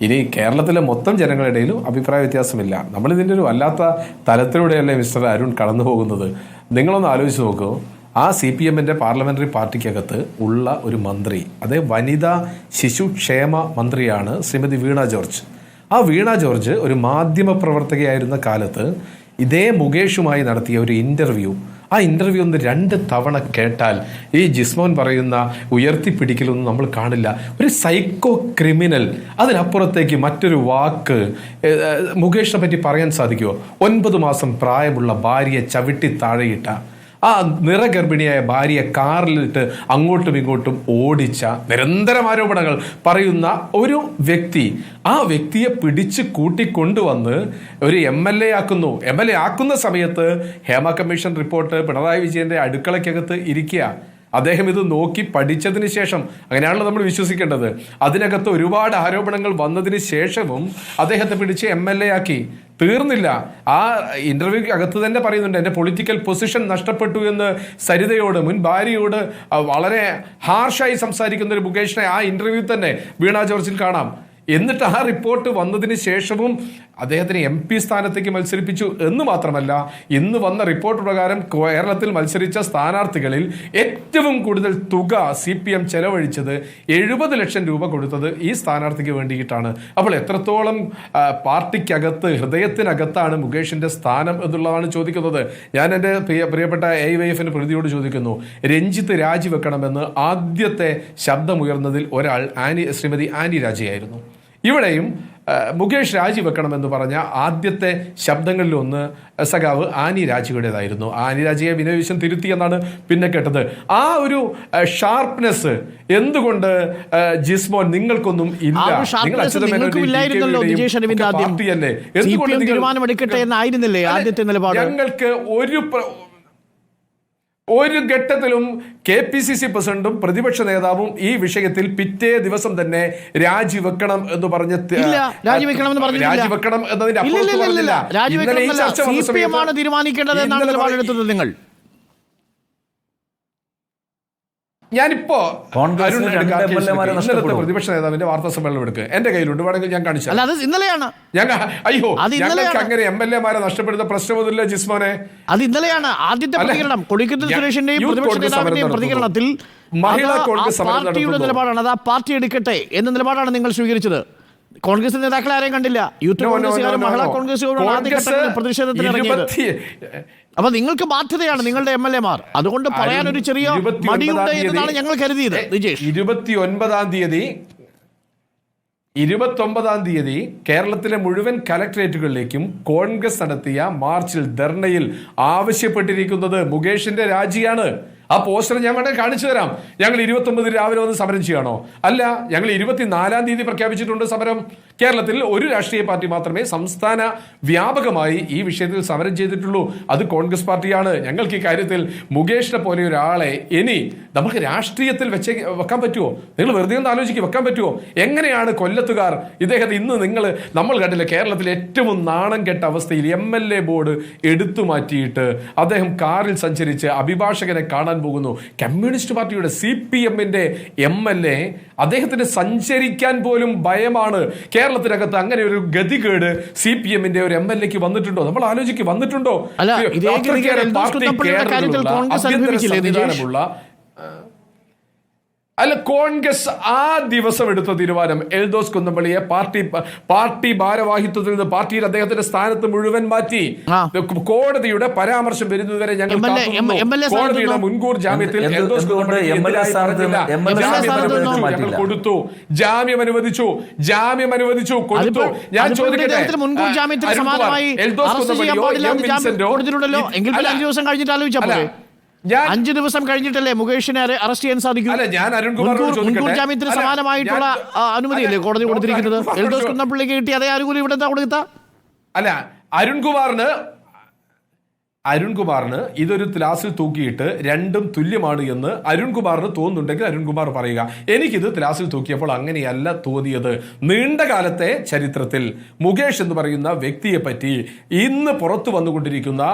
ഇനി കേരളത്തിലെ മൊത്തം ജനങ്ങളിടയിലും അഭിപ്രായ വ്യത്യാസമില്ല. നമ്മളിതിൻ്റെ ഒരു വല്ലാത്ത തലത്തിലൂടെയല്ലേ മിസ്റ്റർ അരുൺ കടന്നു പോകുന്നത്? നിങ്ങളൊന്ന് ആലോചിച്ച് നോക്കൂ. ആ CPMന്റെ പാർലമെന്ററി പാർട്ടിക്കകത്ത് ഉള്ള ഒരു മന്ത്രി, അതേ വനിതാ ശിശുക്ഷേമ മന്ത്രിയാണ് ശ്രീമതി വീണ ജോർജ്. ആ വീണ ജോർജ് ഒരു മാധ്യമ പ്രവർത്തകയായിരുന്ന കാലത്ത് ഇതേ മുകേഷുമായി നടത്തിയ ഒരു ഇൻ്റർവ്യൂ, ആ ഇൻ്റർവ്യൂ ഒന്ന് 2 തവണ കേട്ടാൽ ഈ ജിസ്മോൻ പറയുന്ന ഉയർത്തിപ്പിടിക്കലൊന്നും നമ്മൾ കാണില്ല. ഒരു സൈക്കോ ക്രിമിനൽ, അതിനപ്പുറത്തേക്ക് മറ്റൊരു വാക്ക് മുകേഷിനെ പറ്റി പറയാൻ സാധിക്കുമോ? 9 മാസം പ്രായമുള്ള ഭാര്യയെ ചവിട്ടി താഴെയിട്ട, ആ നിറഗർഭിണിയായ ഭാര്യയെ കാറിലിട്ട് അങ്ങോട്ടും ഇങ്ങോട്ടും ഓടിച്ച, നിരന്തരം ആരോപണങ്ങൾ പറയുന്ന ഒരു വ്യക്തി, ആ വ്യക്തിയെ പിടിച്ച് കൂട്ടിക്കൊണ്ടുവന്ന് ഒരു MLA ആക്കുന്നു. MLA ആക്കുന്ന സമയത്ത് ഹേമ കമ്മീഷൻ റിപ്പോർട്ട് പിണറായി വിജയന്റെ അടുക്കളയ്ക്കകത്ത് ഇരിക്കുക. അദ്ദേഹം ഇത് നോക്കി പഠിച്ചതിന് ശേഷം, അങ്ങനെയാണല്ലോ നമ്മൾ വിശ്വസിക്കേണ്ടത്, അതിനകത്ത് ഒരുപാട് ആരോപണങ്ങൾ വന്നതിന് ശേഷവും അദ്ദേഹത്തെ പിടിച്ച് MLA ആക്കി. തീർന്നില്ല, ആ ഇന്റർവ്യൂക്ക് അകത്ത് തന്നെ പറയുന്നുണ്ട്, എൻ്റെ പൊളിറ്റിക്കൽ പൊസിഷൻ നഷ്ടപ്പെട്ടു എന്ന് സരിതയോട്, മുൻ ഭാര്യയോട് വളരെ ഹാർഷായി സംസാരിക്കുന്ന ഒരു മുകേഷിനെ ആ ഇന്റർവ്യൂ തന്നെ വീണ ജോർജിൽ കാണാം. എന്നിട്ട് ആ റിപ്പോർട്ട് വന്നതിന് ശേഷവും അദ്ദേഹത്തിന് MP സ്ഥാനത്തേക്ക് മത്സരിപ്പിച്ചു എന്ന് മാത്രമല്ല, ഇന്ന് വന്ന റിപ്പോർട്ട് പ്രകാരം കേരളത്തിൽ മത്സരിച്ച സ്ഥാനാർത്ഥികളിൽ ഏറ്റവും കൂടുതൽ തുക CPM ചെലവഴിച്ചത് 70 ലക്ഷം രൂപ കൊടുത്തത് ഈ സ്ഥാനാർത്ഥിക്ക് വേണ്ടിയിട്ടാണ്. അപ്പോൾ എത്രത്തോളം പാർട്ടിക്കകത്ത്, ഹൃദയത്തിനകത്താണ് മുകേഷിന്റെ സ്ഥാനം എന്നുള്ളതാണ് ചോദിക്കുന്നത്. ഞാൻ എൻ്റെ പ്രിയപ്പെട്ട AYFന്റെ പ്രതിയോട് ചോദിക്കുന്നു, രഞ്ജിത്ത് രാജിവെക്കണമെന്ന് ആദ്യത്തെ ശബ്ദമുയർന്നതിൽ ഒരാൾ ശ്രീമതി ആനി രാജയായിരുന്നു. ഇവിടെയും മുകേഷ് രാജിവെക്കണമെന്ന് പറഞ്ഞ ആദ്യത്തെ ശബ്ദങ്ങളിലൊന്ന് സഖാവ് ആനി രാജിയുടേതായിരുന്നു. ആനി രാജിയെ വിനയ് വിശ്വൻ തിരുത്തി എന്നാണ് പിന്നെ കേട്ടത്. ആ ഒരു ഷാർപ്നെസ് എന്തുകൊണ്ട് ജിസ്മോൻ നിങ്ങൾക്കൊന്നും ഇല്ല? തീരുമാനമെടുക്കട്ടെ എന്നായിരുന്നില്ലേ ആദ്യത്തെ നിലപാട്? ഞങ്ങൾക്ക് ഒരു ഘട്ടത്തിലും KPCC പ്രസിഡന്റും പ്രതിപക്ഷ നേതാവും ഈ വിഷയത്തിൽ പിറ്റേ ദിവസം തന്നെ രാജിവെക്കണം എന്ന് പറഞ്ഞ് രാജിവെക്കണം എന്നതിന്റെ അപ്പുറത്ത് പറഞ്ഞില്ല. CPM-ആണ് തീരുമാനിക്കേണ്ടത് എന്നാണ് നിലപാടെടുത്തത് നിങ്ങൾ. ഞാനിപ്പോ ഇന്നലത്തെ പ്രതിപക്ഷ നേതാവിന്റെ വാർത്താ സമ്മേളനം എടുക്കുക എന്റെ കയ്യിലുണ്ട്, വേണമെങ്കിൽ ഞാൻ കാണിച്ചു. ഇന്നലെയാണ് അയ്യോ ഞങ്ങൾക്ക് അങ്ങനെ MLA-മാരെ നഷ്ടപ്പെടുന്ന പ്രശ്നമൊന്നുമില്ല ജിസ്മോനെ. അത് ഇന്നലെയാണ് ആദ്യത്തെ പ്രതികരണം. കൊടിക്കുന്നിൽ സുരേഷിന്റെയും പ്രതിപക്ഷ നേതാവിന്റെയും പ്രതികരണത്തിൽ മഹിളാ കോൺഗ്രസ് പാർട്ടിയുടെ നിലപാടാണ്, അത് ആ പാർട്ടി എടുക്കട്ടെ എന്ന നിലപാടാണ് നിങ്ങൾ സ്വീകരിച്ചത്. കോൺഗ്രസ് നേതാക്കളെ ആരെയും കണ്ടില്ല. യൂത്ത് കോൺഗ്രസുകാരും മഹിളാ കോൺഗ്രസുകാരും ആദ്യഘട്ടത്തിൽ പ്രതിഷേധത്തിന് ഇറങ്ങിയത്. അപ്പൊ നിങ്ങൾക്ക് ബാധ്യതയാണ് നിങ്ങളുടെ MLA-മാർ. അതുകൊണ്ട് പറയാൻ ഒരു ചെറിയ മടിയുണ്ട് എന്നാണ് ഞങ്ങൾ കരുതിയത്. 29-ാം തീയതി കേരളത്തിലെ മുഴുവൻ കലക്ട്രേറ്റുകളിലേക്കും കോൺഗ്രസ് നടത്തിയ മാർച്ചിൽ ധർണയിൽ ആവശ്യപ്പെട്ടിരിക്കുന്നത് മുകേഷിന്റെ രാജിയാണ്. ആ പോസ്റ്റർ ഞാൻ വേണമെങ്കിൽ കാണിച്ചു തരാം. ഞങ്ങൾ 29 രാവിലെ വന്ന് സമരം ചെയ്യണോ? അല്ല, ഞങ്ങൾ 24-ാം തീയതി പ്രഖ്യാപിച്ചിട്ടുണ്ട് സമരം. കേരളത്തിൽ ഒരു രാഷ്ട്രീയ പാർട്ടി മാത്രമേ സംസ്ഥാന വ്യാപകമായി ഈ വിഷയത്തിൽ സമരം ചെയ്തിട്ടുള്ളൂ, അത് കോൺഗ്രസ് പാർട്ടിയാണ്. ഞങ്ങൾക്ക് ഈ കാര്യത്തിൽ മുകേഷിനെ പോലെ ഒരാളെ ഇനി നമുക്ക് രാഷ്ട്രീയത്തിൽ വെക്കാൻ പറ്റുമോ? നിങ്ങൾ വെറുതെ ഒന്ന് ആലോചിക്കുക, വെക്കാൻ പറ്റുമോ? എങ്ങനെയാണ് കൊല്ലത്തുകാർ ഇദ്ദേഹത്തെ ഇന്ന് നമ്മൾ കണ്ടില്ല, കേരളത്തിൽ ഏറ്റവും നാണം കെട്ട അവസ്ഥയിൽ MLA ബോർഡ് എടുത്തു മാറ്റിയിട്ട് അദ്ദേഹം കാറിൽ സഞ്ചരിച്ച് അഭിഭാഷകനെ കാണാൻ പോകുന്നു. കമ്മ്യൂണിസ്റ്റ് പാർട്ടിയുടെ CPM-ന്റെ MLA അദ്ദേഹത്തിന് സഞ്ചരിക്കാൻ പോലും ഭയമാണ്. കേരളത്തിനകത്ത് അങ്ങനെ ഒരു ഗതികേട് CPM-ന്റെ ഒരു MLA-ക്ക് വന്നിട്ടുണ്ടോ? നമ്മൾ ആലോചിക്കും, വന്നിട്ടുണ്ടോ? അല്ല, കോൺഗ്രസ് ആ ദിവസം എടുത്ത തീരുമാനം എൽദോസ് കുന്നപ്പള്ളിയെ പാർട്ടി ഭാരവാഹിത്വത്തിൽ നിന്ന് പാർട്ടിയിൽ അദ്ദേഹത്തിന്റെ സ്ഥാനത്ത് മുഴുവൻ മാറ്റി. കോടതിയുടെ പരാമർശം വരുന്നതുവരെ ഞങ്ങൾ കോടതിയുടെ മുൻകൂർ ജാമ്യത്തിൽ എൽദോസ് കൊടുത്തു, ജാമ്യം അനുവദിച്ചു കൊടുത്തു. ഞാൻ ചോദിക്കട്ടെ, എൽദോസ് കുന്നപ്പള്ളിയോ 5 ദിവസം കഴിഞ്ഞിട്ടല്ലേ മുകേഷിനെ അറസ്റ്റ് ചെയ്യാൻ സാധിക്കും? മുൻകൂർ ജാമ്യത്തിന് സമാനമായിട്ടുള്ള അനുമതിയല്ലേ കോടതി കൊടുത്തിരിക്കുന്നത്? എൽദോസ് കുന്നപ്പള്ളിക്ക് കിട്ടി അതേ ആനുകൂല്യം ഇവിടെ എന്താ കൊടുത്ത? അല്ല, അരുൺകുമാറിന് ഇതൊരു ത്ലാസിൽ തൂക്കിയിട്ട് രണ്ടും തുല്യമാണ് എന്ന് അരുൺകുമാറിന് തോന്നുന്നുണ്ടെങ്കിൽ അരുൺകുമാർ പറയുക. എനിക്കിത് ത്ലാസിൽ തൂക്കിയപ്പോൾ അങ്ങനെയല്ല തോന്നിയത്. നീണ്ട കാലത്തെ ചരിത്രത്തിൽ മുകേഷ് എന്ന് പറയുന്ന വ്യക്തിയെ പറ്റി ഇന്ന് പുറത്തു വന്നുകൊണ്ടിരിക്കുന്ന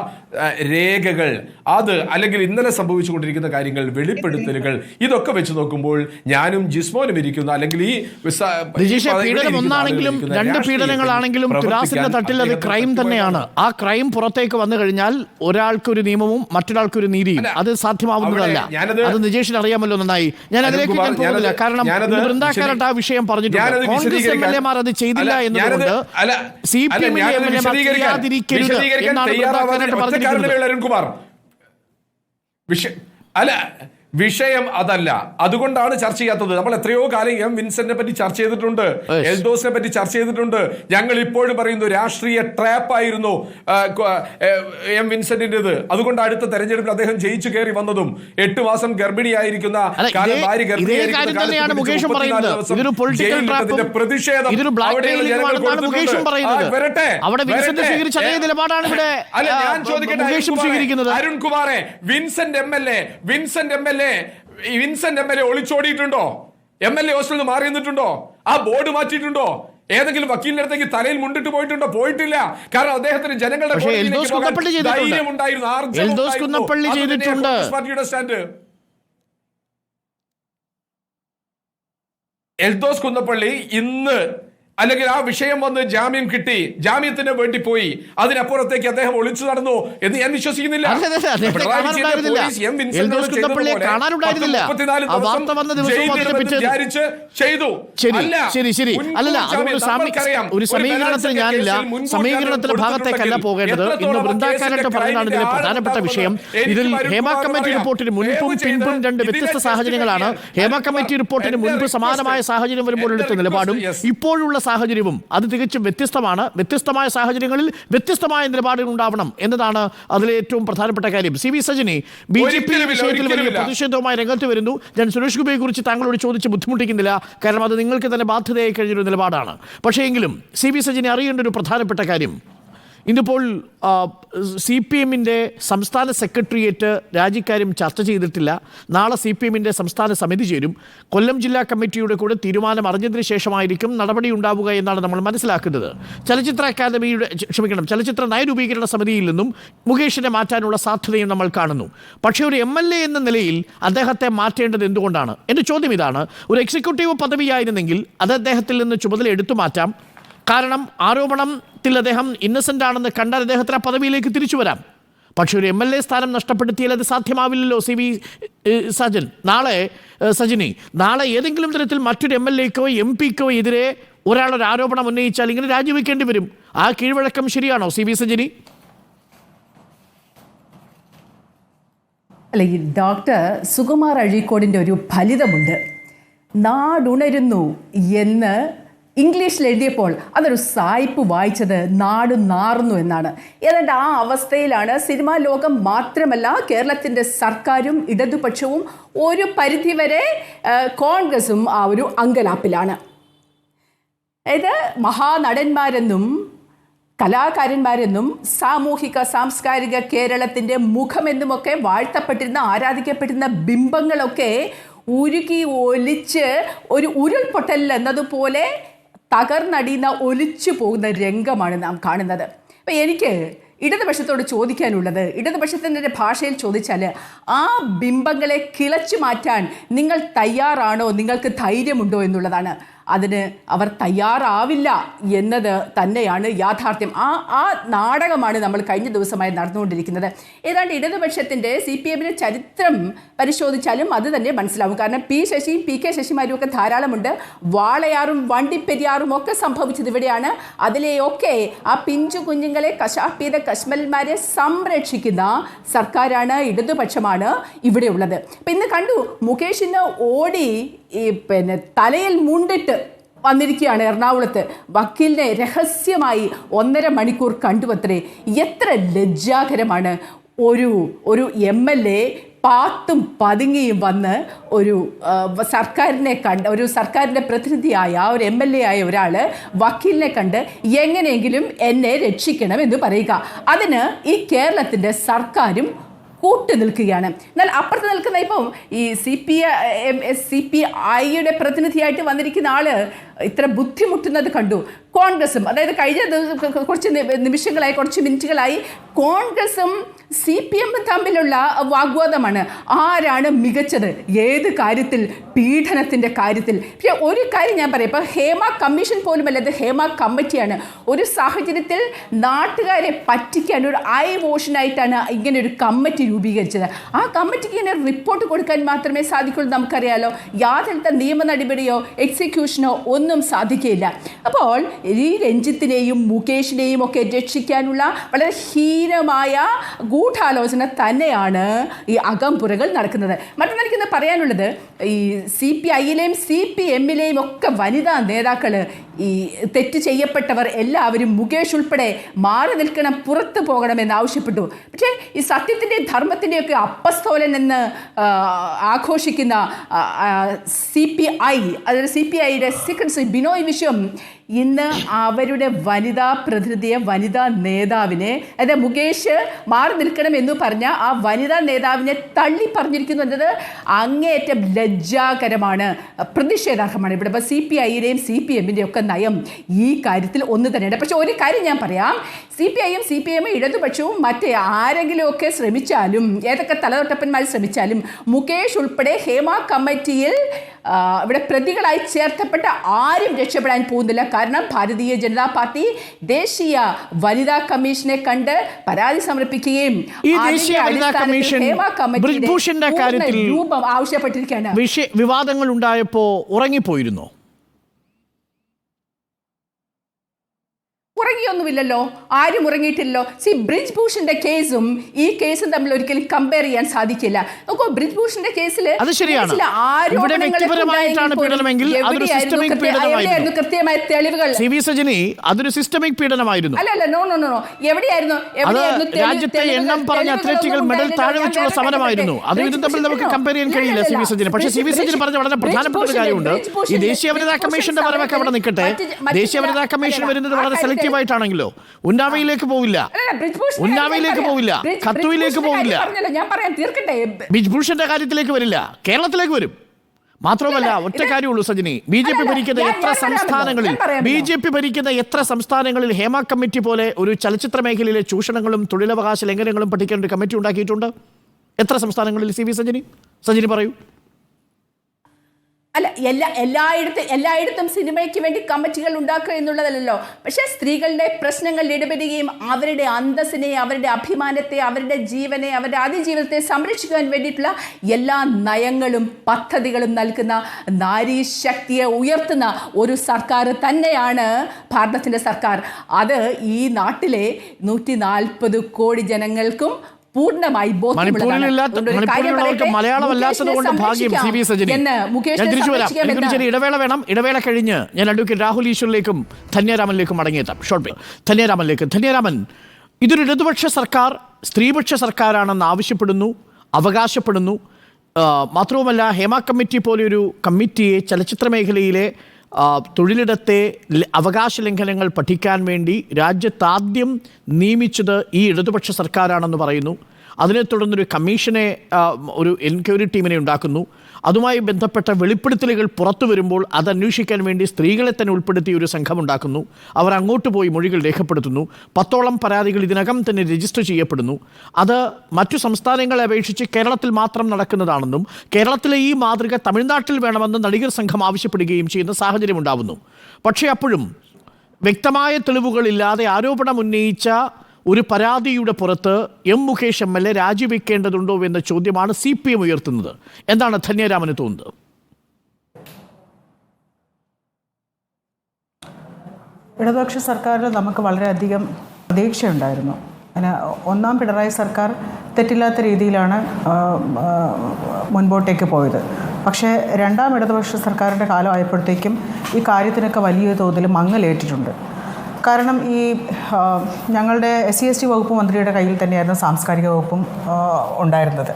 രേഖകൾ, അത് അല്ലെങ്കിൽ ഇന്നലെ സംഭവിച്ചുകൊണ്ടിരിക്കുന്ന കാര്യങ്ങൾ, വെളിപ്പെടുത്തലുകൾ, ഇതൊക്കെ വെച്ച് നോക്കുമ്പോൾ ഞാനും ജിസ്മോനും ഇരിക്കുന്ന അല്ലെങ്കിൽ ഈ പീഡനം ഒന്നാണെങ്കിലും 2 പീഡനങ്ങളാണെങ്കിലും തുലാസിന്റെ തട്ടിൽ അത് ക്രൈം തന്നെയാണ്. ആ ക്രൈം പുറത്തേക്ക് വന്നു കഴിഞ്ഞാൽ ഒരാൾക്കൊരു നിയമവും മറ്റൊരാൾക്കൊരു നീതിയും അത് സാധ്യമാവുന്നതല്ല. അത് നിജേഷിന് അറിയാമല്ലോ നന്നായി. ഞാൻ അതിലേക്ക് പോകുന്നില്ല, കാരണം വൃന്ദാക്കാരട്ട് ആ വിഷയം പറഞ്ഞിട്ടുണ്ട്. കോൺഗ്രസ് MLA-മാർ അത് ചെയ്തില്ല എന്നതുകൊണ്ട് CPM-ലെ MLA-മാർ ചെയ്യാതിരിക്കരുത് എന്നാണ് വൃന്ദാക്കാരട്ട് പറഞ്ഞിരിക്കുന്നത്. വിഷയം അതല്ല, അതുകൊണ്ടാണ് ചർച്ച ചെയ്യാത്തത്. നമ്മൾ എത്രയോ കാലം M. വിൻസെന്റിനെ പറ്റി ചർച്ച ചെയ്തിട്ടുണ്ട്, എൽദോസിനെ പറ്റി ചർച്ച ചെയ്തിട്ടുണ്ട്. ഞങ്ങൾ ഇപ്പോഴും പറയുന്നു രാഷ്ട്രീയ ട്രാപ്പായിരുന്നു M. വിൻസെന്റിന്റേത്. അതുകൊണ്ട് അടുത്ത തെരഞ്ഞെടുപ്പിൽ അദ്ദേഹം ജയിച്ചു കയറി വന്നതും 8 മാസം ഗർഭിണിയായിരിക്കുന്ന അരുൺകുമാറെ വിൻസെന്റ് MLA ഒളിച്ചോടിയിട്ടുണ്ടോ? MLA ഹോസ്റ്റലിൽ നിന്ന് മാറി നിന്നിട്ടുണ്ടോ? ആ ബോർഡ് മാറ്റിയിട്ടുണ്ടോ? ഏതെങ്കിലും വക്കീലിന്റെ അടുത്തേക്ക് തലയിൽ മുണ്ടിട്ട് പോയിട്ടുണ്ടോ? പോയിട്ടില്ല. കാരണം അദ്ദേഹത്തിന് ജനങ്ങളുടെ ധൈര്യം ഉണ്ടായിരുന്നു, പാർട്ടിയുടെ സ്റ്റാൻഡ്. എൽദോസ് കുന്നപ്പള്ളി ഇന്ന് അല്ലെങ്കിൽ ആ വിഷയം വന്ന് ജാമ്യം കിട്ടി, ജാമ്യത്തിന് വേണ്ടി പോയി, അതിനപ്പുറത്തേക്ക് അദ്ദേഹം ഒളിച്ചു നടന്നു എന്ന് ഞാൻ വിശ്വസിക്കുന്നില്ല. ഒരു സമീകരണത്തിന് ഞാനില്ല, സമീകരണത്തിന്റെ ഭാഗത്തേക്കല്ല പോകേണ്ടത്. ഇന്ന് വൃന്ദാക്കാരട്ട് പറഞ്ഞതാണ് ഇതിലെ പ്രധാനപ്പെട്ട വിഷയം. ഇതിൽ ഹേമ കമ്മിറ്റി റിപ്പോർട്ടിന് മുൻപും പിൻപും 2 വ്യത്യസ്ത സാഹചര്യങ്ങളാണ്. ഹേമ കമ്മിറ്റി റിപ്പോർട്ടിന് മുൻപ് സമാനമായ സാഹചര്യം വരുമ്പോൾ എടുത്ത നിലപാടും ഇപ്പോഴുള്ള സാഹചര്യവും അത് തികച്ചും വ്യത്യസ്തമാണ്. വ്യത്യസ്തമായ സാഹചര്യങ്ങളിൽ വ്യത്യസ്തമായ നിലപാടുകൾ ഉണ്ടാവണം എന്നതാണ് അതിലെ ഏറ്റവും പ്രധാനപ്പെട്ട കാര്യം. സി വി സജിനി, BJP വിഷയത്തിൽ വലിയ പ്രതിഷേധവുമായി രംഗത്ത് വരുന്നു. ഞാൻ സുരേഷ് ഗോപിയെ കുറിച്ച് താങ്കളോട് ചോദിച്ച് ബുദ്ധിമുട്ടിക്കുന്നില്ല, കാരണം അത് നിങ്ങൾക്ക് തന്നെ ബാധ്യതയായി കഴിഞ്ഞൊരു നിലപാടാണ്. പക്ഷേ എങ്കിലും സി വി സജിനി അറിയേണ്ട ഒരു പ്രധാനപ്പെട്ട കാര്യം, ഇന്നിപ്പോൾ CPM-ന്റെ സംസ്ഥാന സെക്രട്ടേറിയറ്റ് രാജിക്കാര്യം ചർച്ച ചെയ്തിട്ടില്ല. നാളെ CPM-ന്റെ സംസ്ഥാന സമിതി ചേരും. കൊല്ലം ജില്ലാ കമ്മിറ്റിയുടെ കൂടെ തീരുമാനം അറിഞ്ഞതിന് ശേഷമായിരിക്കും നടപടി ഉണ്ടാവുക എന്നാണ് നമ്മൾ മനസ്സിലാക്കുന്നത്. ചലച്ചിത്ര നയരൂപീകരണ സമിതിയിൽ നിന്നും മുകേഷിനെ മാറ്റാനുള്ള സാധ്യതയും നമ്മൾ കാണുന്നു. പക്ഷേ ഒരു MLA എന്ന നിലയിൽ അദ്ദേഹത്തെ മാറ്റേണ്ടത് എന്തുകൊണ്ടാണ്? എൻ്റെ ചോദ്യം ഇതാണ്. ഒരു എക്സിക്യൂട്ടീവ് പദവിയായിരുന്നെങ്കിൽ അത് അദ്ദേഹത്തിൽ നിന്ന് ചുമതല എടുത്തു മാറ്റാം. കാരണം ആരോപണത്തിൽ അദ്ദേഹം ഇന്നസെൻ്റ് ആണെന്ന് കണ്ടാൽ അദ്ദേഹത്തിന് ആ പദവിയിലേക്ക് തിരിച്ചു വരാം. പക്ഷെ ഒരു MLA സ്ഥാനം നഷ്ടപ്പെടുത്തിയാൽ അത് സാധ്യമാവില്ലല്ലോ. CV സജിനി, നാളെ ഏതെങ്കിലും തരത്തിൽ മറ്റൊരു MLA-ക്കോ MP-ക്കോ എതിരെ ഒരാളൊരു ആരോപണം ഉന്നയിച്ചാൽ ഇങ്ങനെ രാജിവെക്കേണ്ടി വരും. ആ കീഴ്വഴക്കം ശരിയാണോ CV സജിനി? അല്ല, ഈ ഡോക്ടർ സുകുമാർ അഴീക്കോടിൻ്റെ ഒരു ഫലിതമുണ്ട്. നാടുണരുന്നു എന്ന് ഇംഗ്ലീഷിൽ എഴുതിയപ്പോൾ അതൊരു സായിപ്പ് വായിച്ചത് നാട് നാറുന്നു എന്നാണ്. ഏതാണ്ട് ആ അവസ്ഥയിലാണ് സിനിമാ ലോകം മാത്രമല്ല കേരളത്തിൻ്റെ സർക്കാരും ഇടതുപക്ഷവും ഒരു പരിധിവരെ കോൺഗ്രസും ആ ഒരു അങ്കലാപ്പിലാണ്. അതായത് മഹാനടന്മാരെന്നും കലാകാരന്മാരെന്നും സാമൂഹിക സാംസ്കാരിക കേരളത്തിൻ്റെ മുഖമെന്നുമൊക്കെ വാഴ്ത്തപ്പെട്ടിരുന്ന ആരാധിക്കപ്പെട്ടിരുന്ന ബിംബങ്ങളൊക്കെ ഉരുകി ഒലിച്ച് ഒരു ഉരുൾപൊട്ടൽ എന്നതുപോലെ തകർന്നടിയുന്ന ഒലിച്ചു പോകുന്ന രംഗമാണ് നാം കാണുന്നത്. അപ്പം എനിക്ക് ഇടതുപക്ഷത്തോട് ചോദിക്കാനുള്ളത്, ഇടതുപക്ഷത്തിൻ്റെ ഭാഷയിൽ ചോദിച്ചാൽ, ആ ബിംബങ്ങളെ കിളച്ചു മാറ്റാൻ നിങ്ങൾ തയ്യാറാണോ, നിങ്ങൾക്ക് ധൈര്യമുണ്ടോ എന്നുള്ളതാണ്. അതിന് അവർ തയ്യാറാവില്ല എന്നത് തന്നെയാണ് യാഥാർത്ഥ്യം. ആ നാടകമാണ് നമ്മൾ കഴിഞ്ഞ ദിവസമായി നടന്നുകൊണ്ടിരിക്കുന്നത്. ഏതാണ്ട് ഇടതുപക്ഷത്തിൻ്റെ CPM-ന്റെ ചരിത്രം പരിശോധിച്ചാലും അത് തന്നെ മനസ്സിലാവും. കാരണം P ശശിയും PK ശശിമാരും ഒക്കെ ധാരാളമുണ്ട്. വാളയാറും വണ്ടിപ്പെരിയാറും ഒക്കെ സംഭവിച്ചത് ഇവിടെയാണ്. അതിലെയൊക്കെ ആ പിഞ്ചു കുഞ്ഞുങ്ങളെ കശാപ്പ് ചെയ്ത കശ്മലന്മാരെ സംരക്ഷിക്കുന്ന സർക്കാരാണ്, ഇടതുപക്ഷമാണ് ഇവിടെയുള്ളത്. അപ്പം ഇന്ന് കണ്ടു, മുകേഷിന് ഓടി തലയിൽ മുണ്ടിട്ട് വന്നിരിക്കുകയാണ് എറണാകുളത്ത്. വക്കീലിനെ രഹസ്യമായി 1.5 മണിക്കൂർ കണ്ടുവത്രേ. എത്ര ലജ്ജാകരമാണ്. ഒരു MLA പാത്തും പതുങ്ങിയും വന്ന് ഒരു സർക്കാരിനെ കണ്ട്, ഒരു സർക്കാരിൻ്റെ പ്രതിനിധിയായ ഒരു MLA ആയ ഒരാൾ വക്കീലിനെ കണ്ട് എങ്ങനെയെങ്കിലും എന്നെ രക്ഷിക്കണം എന്ന് പറയുക. അതിന് ഈ കേരളത്തിൻ്റെ സർക്കാരും കൂട്ടു നിൽക്കുകയാണ്. എന്നാൽ അപ്പുറത്ത് നിൽക്കുന്ന ഇപ്പം ഈ CPI-യുടെ പ്രതിനിധിയായിട്ട് വന്നിരിക്കുന്ന ആള് ഇത്ര ബുദ്ധിമുട്ടുന്നത് കണ്ടു. കോൺഗ്രസും, അതായത് കഴിഞ്ഞ കുറച്ച് നിമിഷങ്ങളായി, കുറച്ച് മിനിറ്റുകളായി കോൺഗ്രസും CPM-ഉം തമ്മിലുള്ള വാഗ്വാദമാണ്. ആരാണ് മികച്ചത്, ഏത് കാര്യത്തിൽ, പീഡനത്തിൻ്റെ കാര്യത്തിൽ. പക്ഷേ ഒരു കാര്യം ഞാൻ പറയാം, ഇപ്പോൾ ഹേമ കമ്മീഷൻ പോലുമല്ല, ഇത് ഹേമ കമ്മിറ്റിയാണ്. ഒരു സാഹചര്യത്തിൽ നാട്ടുകാരെ പറ്റിക്കാൻ ഒരു വോഷനായിട്ടാണ് ഇങ്ങനെ ഒരു കമ്മിറ്റി രൂപീകരിച്ചത്. ആ കമ്മിറ്റിക്ക് ഇങ്ങനെ റിപ്പോർട്ട് കൊടുക്കാൻ മാത്രമേ സാധിക്കുള്ളൂ. നമുക്കറിയാലോ, യാതൊരു നിയമ നടപടിയോ എക്സിക്യൂഷനോ ഒന്നും സാധിക്കില്ല. അപ്പോൾ ഈ രഞ്ജിത്തിനെയും മുകേഷിനെയും ഒക്കെ രക്ഷിക്കാനുള്ള വളരെ ഹീനമായ ഗൂഢാലോചന തന്നെയാണ് ഈ അകംപുറകൾ നടക്കുന്നത്. മറ്റൊന്ന് എനിക്കിന്ന് പറയാനുള്ളത്, ഈ CPI-യിലെയും CPM-ലെയും ഒക്കെ വനിതാ നേതാക്കൾ, ഈ തെറ്റ് ചെയ്യപ്പെട്ടവർ എല്ലാവരും മുകേഷ് ഉൾപ്പെടെ മാറി നിൽക്കണം, പുറത്തു പോകണമെന്ന് ആവശ്യപ്പെട്ടു. പക്ഷേ ഈ സത്യത്തിൻ്റെയും ധർമ്മത്തിൻ്റെയൊക്കെ അപ്പസ്തോലൻ എന്ന് ആഘോഷിക്കുന്ന CPI, അതായത് CPI-യുടെ സെക്രട്ടറി ബിനോയ് വിശ്വം ഇന്ന് അവരുടെ വനിതാ പ്രതിനിധിയെ, വനിതാ നേതാവിനെ, അതായത് മുകേഷ് മാറി നിൽക്കണം എന്ന് പറഞ്ഞ ആ വനിതാ നേതാവിനെ തള്ളി പറഞ്ഞിരിക്കുന്നു എന്നത് അങ്ങേയറ്റം ലജ്ജാകരമാണ്, പ്രതിഷേധാർഹമാണ്. ഇവിടെ ഇപ്പോൾ CPI-യുടെയും CPM-ൻ്റെയും ഒക്കെ നയം ഈ കാര്യത്തിൽ ഒന്ന് തന്നെയാണ്. പക്ഷേ ഒരു കാര്യം ഞാൻ പറയാം, CPI-യും CPM-ഉം ഇടതുപക്ഷവും മറ്റേ ആരെങ്കിലുമൊക്കെ ശ്രമിച്ചാലും, ഏതൊക്കെ തലതൊട്ടപ്പന്മാർ ശ്രമിച്ചാലും, മുകേഷ് ഉൾപ്പെടെ ഹേമ കമ്മിറ്റിയിൽ ഇവിടെ പ്രതികളായി ചേർത്തപ്പെട്ട ആരും രക്ഷപ്പെടാൻ പോകുന്നില്ല. കാരണം ഭാരതീയ ജനതാ പാർട്ടി ദേശീയ വനിതാ കമ്മീഷനെ കണ്ട് പരാതി സമർപ്പിക്കുകയും രൂപം ആവശ്യപ്പെട്ടിരിക്കുകയാണ്. വിവാദങ്ങൾ ഉണ്ടായപ്പോ ഉറങ്ങിപ്പോയിരുന്നോ? ഉറങ്ങിയിട്ടൊന്നുമില്ലല്ലോ, ആരും ഉറങ്ങിയിട്ടില്ലല്ലോ. ബ്രിജ് ഭൂഷന്റെ കേസും ഈ കേസും തമ്മിൽ ഒരിക്കലും കമ്പയർ ചെയ്യാൻ സാധിക്കില്ല. നോക്കൂ, ബ്രിജ് ഭൂഷന്റെ കേസിൽ അത് ശരിയാണ്. ഇവിടെ വ്യക്തിപരമായിട്ടാണ് പീഡനമെങ്കിൽ അതൊരു സിസ്റ്റമിക് പീഡനമായിരുന്നു. കൃത്യമായ തെളിവുകൾ CV സജിനി, അതൊരു സിസ്റ്റമിക് പീഡനമായിരുന്നു. അല്ല, നോ, എവിടെയായിരുന്നു രാജ്യത്തെ എണ്ണം പറഞ്ഞ അത്ലറ്റുകൾ മെഡൽ താഴെ വെച്ചുള്ള സമരമായിരുന്നു. അതും ഇതും തമ്മിൽ നമുക്ക് കമ്പയർ ചെയ്യാൻ കഴിയില്ല CV സജിന്. പക്ഷേ CV സജിന് പറഞ്ഞ വളരെ പ്രധാനപ്പെട്ട ഒരു കാര്യമുണ്ട്. ഈ ദേശീയ വനിതാ കമ്മീഷന്റെ വരവൊക്കെ അവിടെ നിൽക്കട്ടെ. ദേശീയ വനിതാ കമ്മീഷൻ വരുന്നത് വളരെ സെലക്റ്റീവ് ആയിട്ടാണെങ്കിലോ. ഉന്നാവയിലേക്ക് പോവില്ല, ഖത്തുവിലേക്ക് പോവില്ല, ബ്രിജ് ഭൂഷന്റെ കാര്യത്തിലേക്ക് വരില്ല, കേരളത്തിലേക്ക് വരും. മാത്രമല്ല, ഒറ്റ കാര്യമുള്ളൂ സജിനി, BJP ഭരിക്കുന്ന എത്ര സംസ്ഥാനങ്ങളിൽ ഹേമ കമ്മിറ്റി പോലെ ഒരു ചലച്ചിത്ര മേഖലയിലെ ചൂഷണങ്ങളും തൊഴിലവകാശ ലംഘനങ്ങളും പഠിക്കാൻ ഒരു കമ്മിറ്റി ഉണ്ടാക്കിയിട്ടുണ്ട്? എത്ര സംസ്ഥാനങ്ങളിൽ CV സജിനി പറയൂ. അല്ല, എല്ലായിടത്തും സിനിമയ്ക്ക് വേണ്ടി കമ്മിറ്റികൾ ഉണ്ടാക്കുക എന്നുള്ളതല്ലോ. പക്ഷേ സ്ത്രീകളുടെ പ്രശ്നങ്ങളിൽ ഇടപെടുകയും അവരുടെ അന്തസ്സിനെ, അവരുടെ അഭിമാനത്തെ, അവരുടെ ജീവനെ, അവരുടെ അതിജീവിതത്തെ സംരക്ഷിക്കാൻ വേണ്ടിയിട്ടുള്ള എല്ലാ നയങ്ങളും പദ്ധതികളും നൽകുന്ന, നാരീശക്തിയെ ഉയർത്തുന്ന ഒരു സർക്കാർ തന്നെയാണ് ഭാരതത്തിൻ്റെ സർക്കാർ. അത് ഈ നാട്ടിലെ 140 കോടി ജനങ്ങൾക്കും പൂർണ്ണമായി ഇടവേള വേണം. ഇടവേള കഴിഞ്ഞ് ഞാൻ അഡ്വക്കേറ്റ് രാഹുൽ ഈശ്വറിലേക്കും ധന്യരാമനിലേക്കും മടങ്ങിയെത്താം. ധന്യരാമൻ, ഇതൊരു ഇടതുപക്ഷ സർക്കാർ, സ്ത്രീപക്ഷ സർക്കാരാണെന്ന് ആവശ്യപ്പെടുന്നു, അവകാശപ്പെടുന്നു. മാത്രവുമല്ല, ഹേമ കമ്മിറ്റി പോലെയൊരു കമ്മിറ്റിയെ ചലച്ചിത്ര മേഖലയിലെ തൊഴിലിടത്തെ അവകാശ ലംഘനങ്ങൾ പഠിക്കാൻ വേണ്ടി രാജ്യത്താദ്യം നിയമിച്ചത് ഈ ഇടതുപക്ഷ സർക്കാരാണെന്ന് പറയുന്നു. അതിനെ തുടർന്നൊരു കമ്മീഷനെ, ഒരു എൻക്വയറി ടീമിനെ ഉണ്ടാക്കുന്നു. അതുമായി ബന്ധപ്പെട്ട വെളിപ്പെടുത്തലുകൾ പുറത്തു വരുമ്പോൾ അത് അന്വേഷിക്കാൻ വേണ്ടി സ്ത്രീകളെ തന്നെ ഉൾപ്പെടുത്തിയ ഒരു സംഘം ഉണ്ടാക്കുന്നു. അവർ അങ്ങോട്ട് പോയി മൊഴികൾ രേഖപ്പെടുത്തുന്നു. 10ഓളം പരാതികൾ ഇതിനകം തന്നെ രജിസ്റ്റർ ചെയ്യപ്പെടുന്നു. അത് മറ്റു സംസ്ഥാനങ്ങളെ അപേക്ഷിച്ച് കേരളത്തിൽ മാത്രം നടക്കുന്നതാണെന്നും കേരളത്തിലെ ഈ മാതൃക തമിഴ്നാട്ടിൽ വേണമെന്ന് നടികർ സംഘം ആവശ്യപ്പെടുകയും ചെയ്യുന്ന സാഹചര്യം ഉണ്ടാവുന്നു. പക്ഷേ അപ്പോഴും വ്യക്തമായ തെളിവുകളില്ലാതെ ആരോപണം ഉന്നയിച്ച ഒരു പരാതിയുടെ പുറത്ത് മുകേഷ് MLA രാജിവെക്കേണ്ടതുണ്ടോ എന്ന ചോദ്യമാണ് CPM ഉയർത്തുന്നത്. എന്താണ് ധന്യരാമന് തോന്നുന്നത്? ഇടതുപക്ഷ സർക്കാരിൽ നമുക്ക് വളരെയധികം പ്രതീക്ഷയുണ്ടായിരുന്നു. ഒന്നാം പിണറായി സർക്കാർ തെറ്റില്ലാത്ത രീതിയിലാണ് മുൻപോട്ടേക്ക് പോയത്. പക്ഷേ രണ്ടാം ഇടതുപക്ഷ സർക്കാരിൻ്റെ കാലമായപ്പോഴത്തേക്കും ഈ കാര്യത്തിനൊക്കെ വലിയ തോതിൽ മങ്ങലേറ്റിട്ടുണ്ട്. കാരണം ഈ ഞങ്ങളുടെ SC/ST വകുപ്പ് മന്ത്രിയുടെ കയ്യിൽ തന്നെയായിരുന്നു സാംസ്കാരിക വകുപ്പും ഉണ്ടായിരുന്നത്.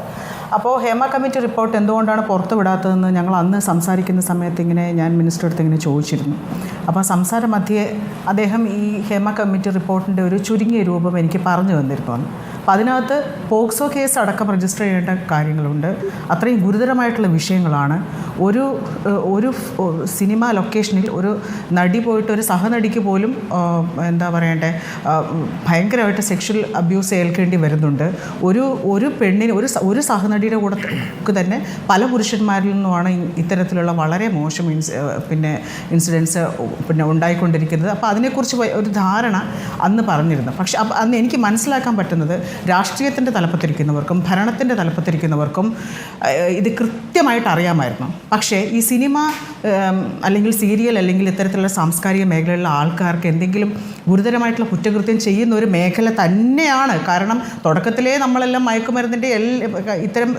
അപ്പോൾ ഹേമ കമ്മിറ്റി റിപ്പോർട്ട് എന്തുകൊണ്ടാണ് പുറത്തു വിടാത്തതെന്ന് ഞങ്ങൾ അന്ന് സംസാരിക്കുന്ന സമയത്ത് ഞാൻ മിനിസ്റ്റർ അടുത്ത് ചോദിച്ചിരുന്നു. അപ്പോൾ സംസാര മധ്യേ അദ്ദേഹം ഈ ഹേമ കമ്മിറ്റി റിപ്പോർട്ടിൻ്റെ ഒരു ചുരുങ്ങിയ രൂപം എനിക്ക് പറഞ്ഞു തന്നിരുന്നു. അപ്പോൾ അതിനകത്ത് പോക്സോ കേസ് അടക്കം രജിസ്റ്റർ ചെയ്യേണ്ട കാര്യങ്ങളുണ്ട്. അത്രയും ഗുരുതരമായിട്ടുള്ള വിഷയങ്ങളാണ്. ഒരു സിനിമ ലൊക്കേഷനിൽ ഒരു നടി പോയിട്ട് ഒരു സഹനടിക്ക് പോലും ഭയങ്കരമായിട്ട് സെക്ഷൽ അബ്യൂസ് ഏൽക്കേണ്ടി വരുന്നുണ്ട്. ഒരു പെണ്ണിന് ഒരു സഹനടിയുടെ കൂടെ തന്നെ പല പുരുഷന്മാരിൽ നിന്നുമാണ് ഇത്തരത്തിലുള്ള വളരെ മോശം ഇൻസിഡൻസ് ഉണ്ടായിക്കൊണ്ടിരിക്കുന്നത്. അപ്പോൾ അതിനെക്കുറിച്ച് ഒരു ധാരണ അന്ന് പറഞ്ഞിരുന്നു. പക്ഷെ അന്ന് എനിക്ക് മനസ്സിലാക്കാൻ പറ്റുന്നത് രാഷ്ട്രീയത്തിൻ്റെ തലപ്പത്തിരിക്കുന്നവർക്കും ഭരണത്തിൻ്റെ തലപ്പത്തിരിക്കുന്നവർക്കും ഇത് കൃത്യമായിട്ട് അറിയാമായിരുന്നു. പക്ഷേ ഈ സിനിമ അല്ലെങ്കിൽ സീരിയൽ അല്ലെങ്കിൽ ഇത്തരത്തിലുള്ള സാംസ്കാരിക മേഖലയിലുള്ള ആൾക്കാർക്ക് എന്തെങ്കിലും ഗുരുതരമായിട്ടുള്ള കുറ്റകൃത്യം ചെയ്യുന്ന ഒരു മേഖല തന്നെയാണ്. കാരണം തുടക്കത്തിലേ നമ്മളെല്ലാം മയക്കുമരുന്നിൻ്റെ ഇത്തരം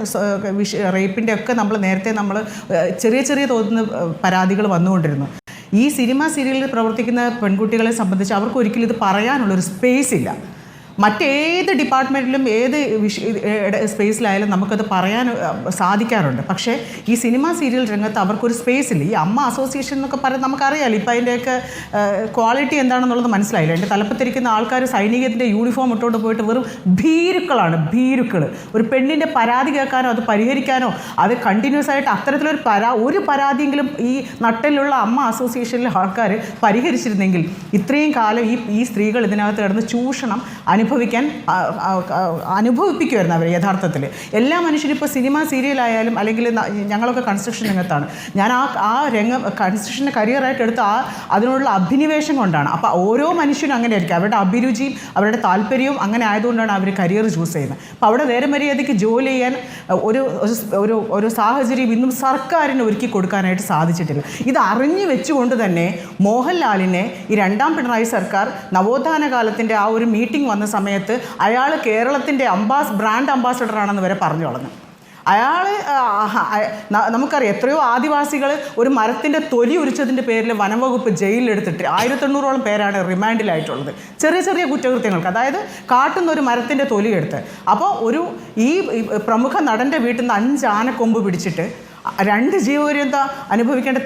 റേപ്പിൻ്റെ ഒക്കെ നേരത്തെ ചെറിയ ചെറിയ തോതുന്ന പരാതികൾ വന്നുകൊണ്ടിരുന്നു. ഈ സിനിമ സീരിയലിൽ പ്രവർത്തിക്കുന്ന പെൺകുട്ടികളെ സംബന്ധിച്ച് അവർക്ക് ഒരിക്കലും ഇത് പറയാനുള്ളൊരു സ്പേസ് ഇല്ല. മറ്റേത് ഡിപ്പാർട്ട്മെൻറ്റിലും ഏത് സ്പേസിലായാലും നമുക്കത് പറയാൻ സാധിക്കാറുണ്ട്. പക്ഷേ ഈ സിനിമ സീരിയൽ രംഗത്ത് അവർക്കൊരു സ്പേസ് ഇല്ല. ഈ അമ്മ അസോസിയേഷൻ എന്നൊക്കെ പറയുന്നത് നമുക്കറിയാമല്ലോ. ഇപ്പം അതിൻ്റെയൊക്കെ ക്വാളിറ്റി എന്താണെന്നുള്ളത് മനസ്സിലായില്ല. എൻ്റെ തലപ്പത്തിരിക്കുന്ന ആൾക്കാർ സൈനികത്തിൻ്റെ യൂണിഫോം ഇട്ടുകൊണ്ട് പോയിട്ട് വെറും ഭീരുക്കളാണ്, ഭീരുക്കൾ. ഒരു പെണ്ണിൻ്റെ പരാതി കേൾക്കാനോ അത് പരിഹരിക്കാനോ അത് കണ്ടിന്യൂസ് ആയിട്ട് അത്തരത്തിലൊരു ഒരു പരാതിയെങ്കിലും ഈ നട്ടിലുള്ള അമ്മ അസോസിയേഷനിലെ ആൾക്കാർ പരിഹരിച്ചിരുന്നെങ്കിൽ ഇത്രയും കാലം ഈ സ്ത്രീകൾ ഇതിനകത്ത് കിടന്ന് ചൂഷണം അനുഭവിപ്പിക്കുമായിരുന്നു അവർ യഥാർത്ഥത്തിൽ. എല്ലാ മനുഷ്യരും ഇപ്പോൾ സിനിമ സീരിയലായാലും അല്ലെങ്കിൽ ഞങ്ങളൊക്കെ കൺസ്ട്രക്ഷൻ രംഗത്താണ്, ഞാൻ ആ രംഗം കൺസ്ട്രക്ഷൻ്റെ കരിയറായിട്ട് എടുത്ത് അതിനോടുള്ള അഭിനിവേശം കൊണ്ടാണ്. അപ്പോൾ ഓരോ മനുഷ്യനും അങ്ങനെ ആയിരിക്കും, അവരുടെ അഭിരുചിയും അവരുടെ താല്പര്യവും അങ്ങനെ ആയതുകൊണ്ടാണ് അവർ കരിയർ ചൂസ് ചെയ്യുന്നത്. അപ്പോൾ അവിടെ നേരെ മര്യാദയ്ക്ക് ജോലി ചെയ്യാൻ ഒരു സാഹചര്യം ഇന്നും സർക്കാരിന് ഒരുക്കി കൊടുക്കാനായിട്ട് സാധിച്ചിട്ടില്ല. ഇത് അറിഞ്ഞു വെച്ചുകൊണ്ട് തന്നെ മോഹൻലാലിനെ ഈ രണ്ടാം പിണറായി സർക്കാർ നവോത്ഥാന കാലത്തിൻ്റെ ആ ഒരു മീറ്റിംഗ് വന്ന സമയത്ത് അയാൾ കേരളത്തിൻ്റെ ബ്രാൻഡ് അംബാസഡറാണെന്ന് വരെ പറഞ്ഞു കളഞ്ഞു. അയാൾ നമുക്കറിയാം എത്രയോ ആദിവാസികൾ ഒരു മരത്തിൻ്റെ തൊലി ഉരിച്ചതിൻ്റെ പേരിൽ വനംവകുപ്പ് ജയിലിലെടുത്തിട്ട് 1800ഓളം പേരാണ് റിമാൻഡിലായിട്ടുള്ളത്, ചെറിയ ചെറിയ കുറ്റകൃത്യങ്ങൾക്ക്. അതായത് കാട്ടുന്ന ഒരു മരത്തിൻ്റെ തൊലി എടുത്ത്. അപ്പോൾ ഈ പ്രമുഖ നടൻ്റെ വീട്ടിൽ നിന്ന് 5 ആനക്കൊമ്പ് പിടിച്ചിട്ട് 2 ജീവപര്യന്തം അനുഭവിക്കേണ്ട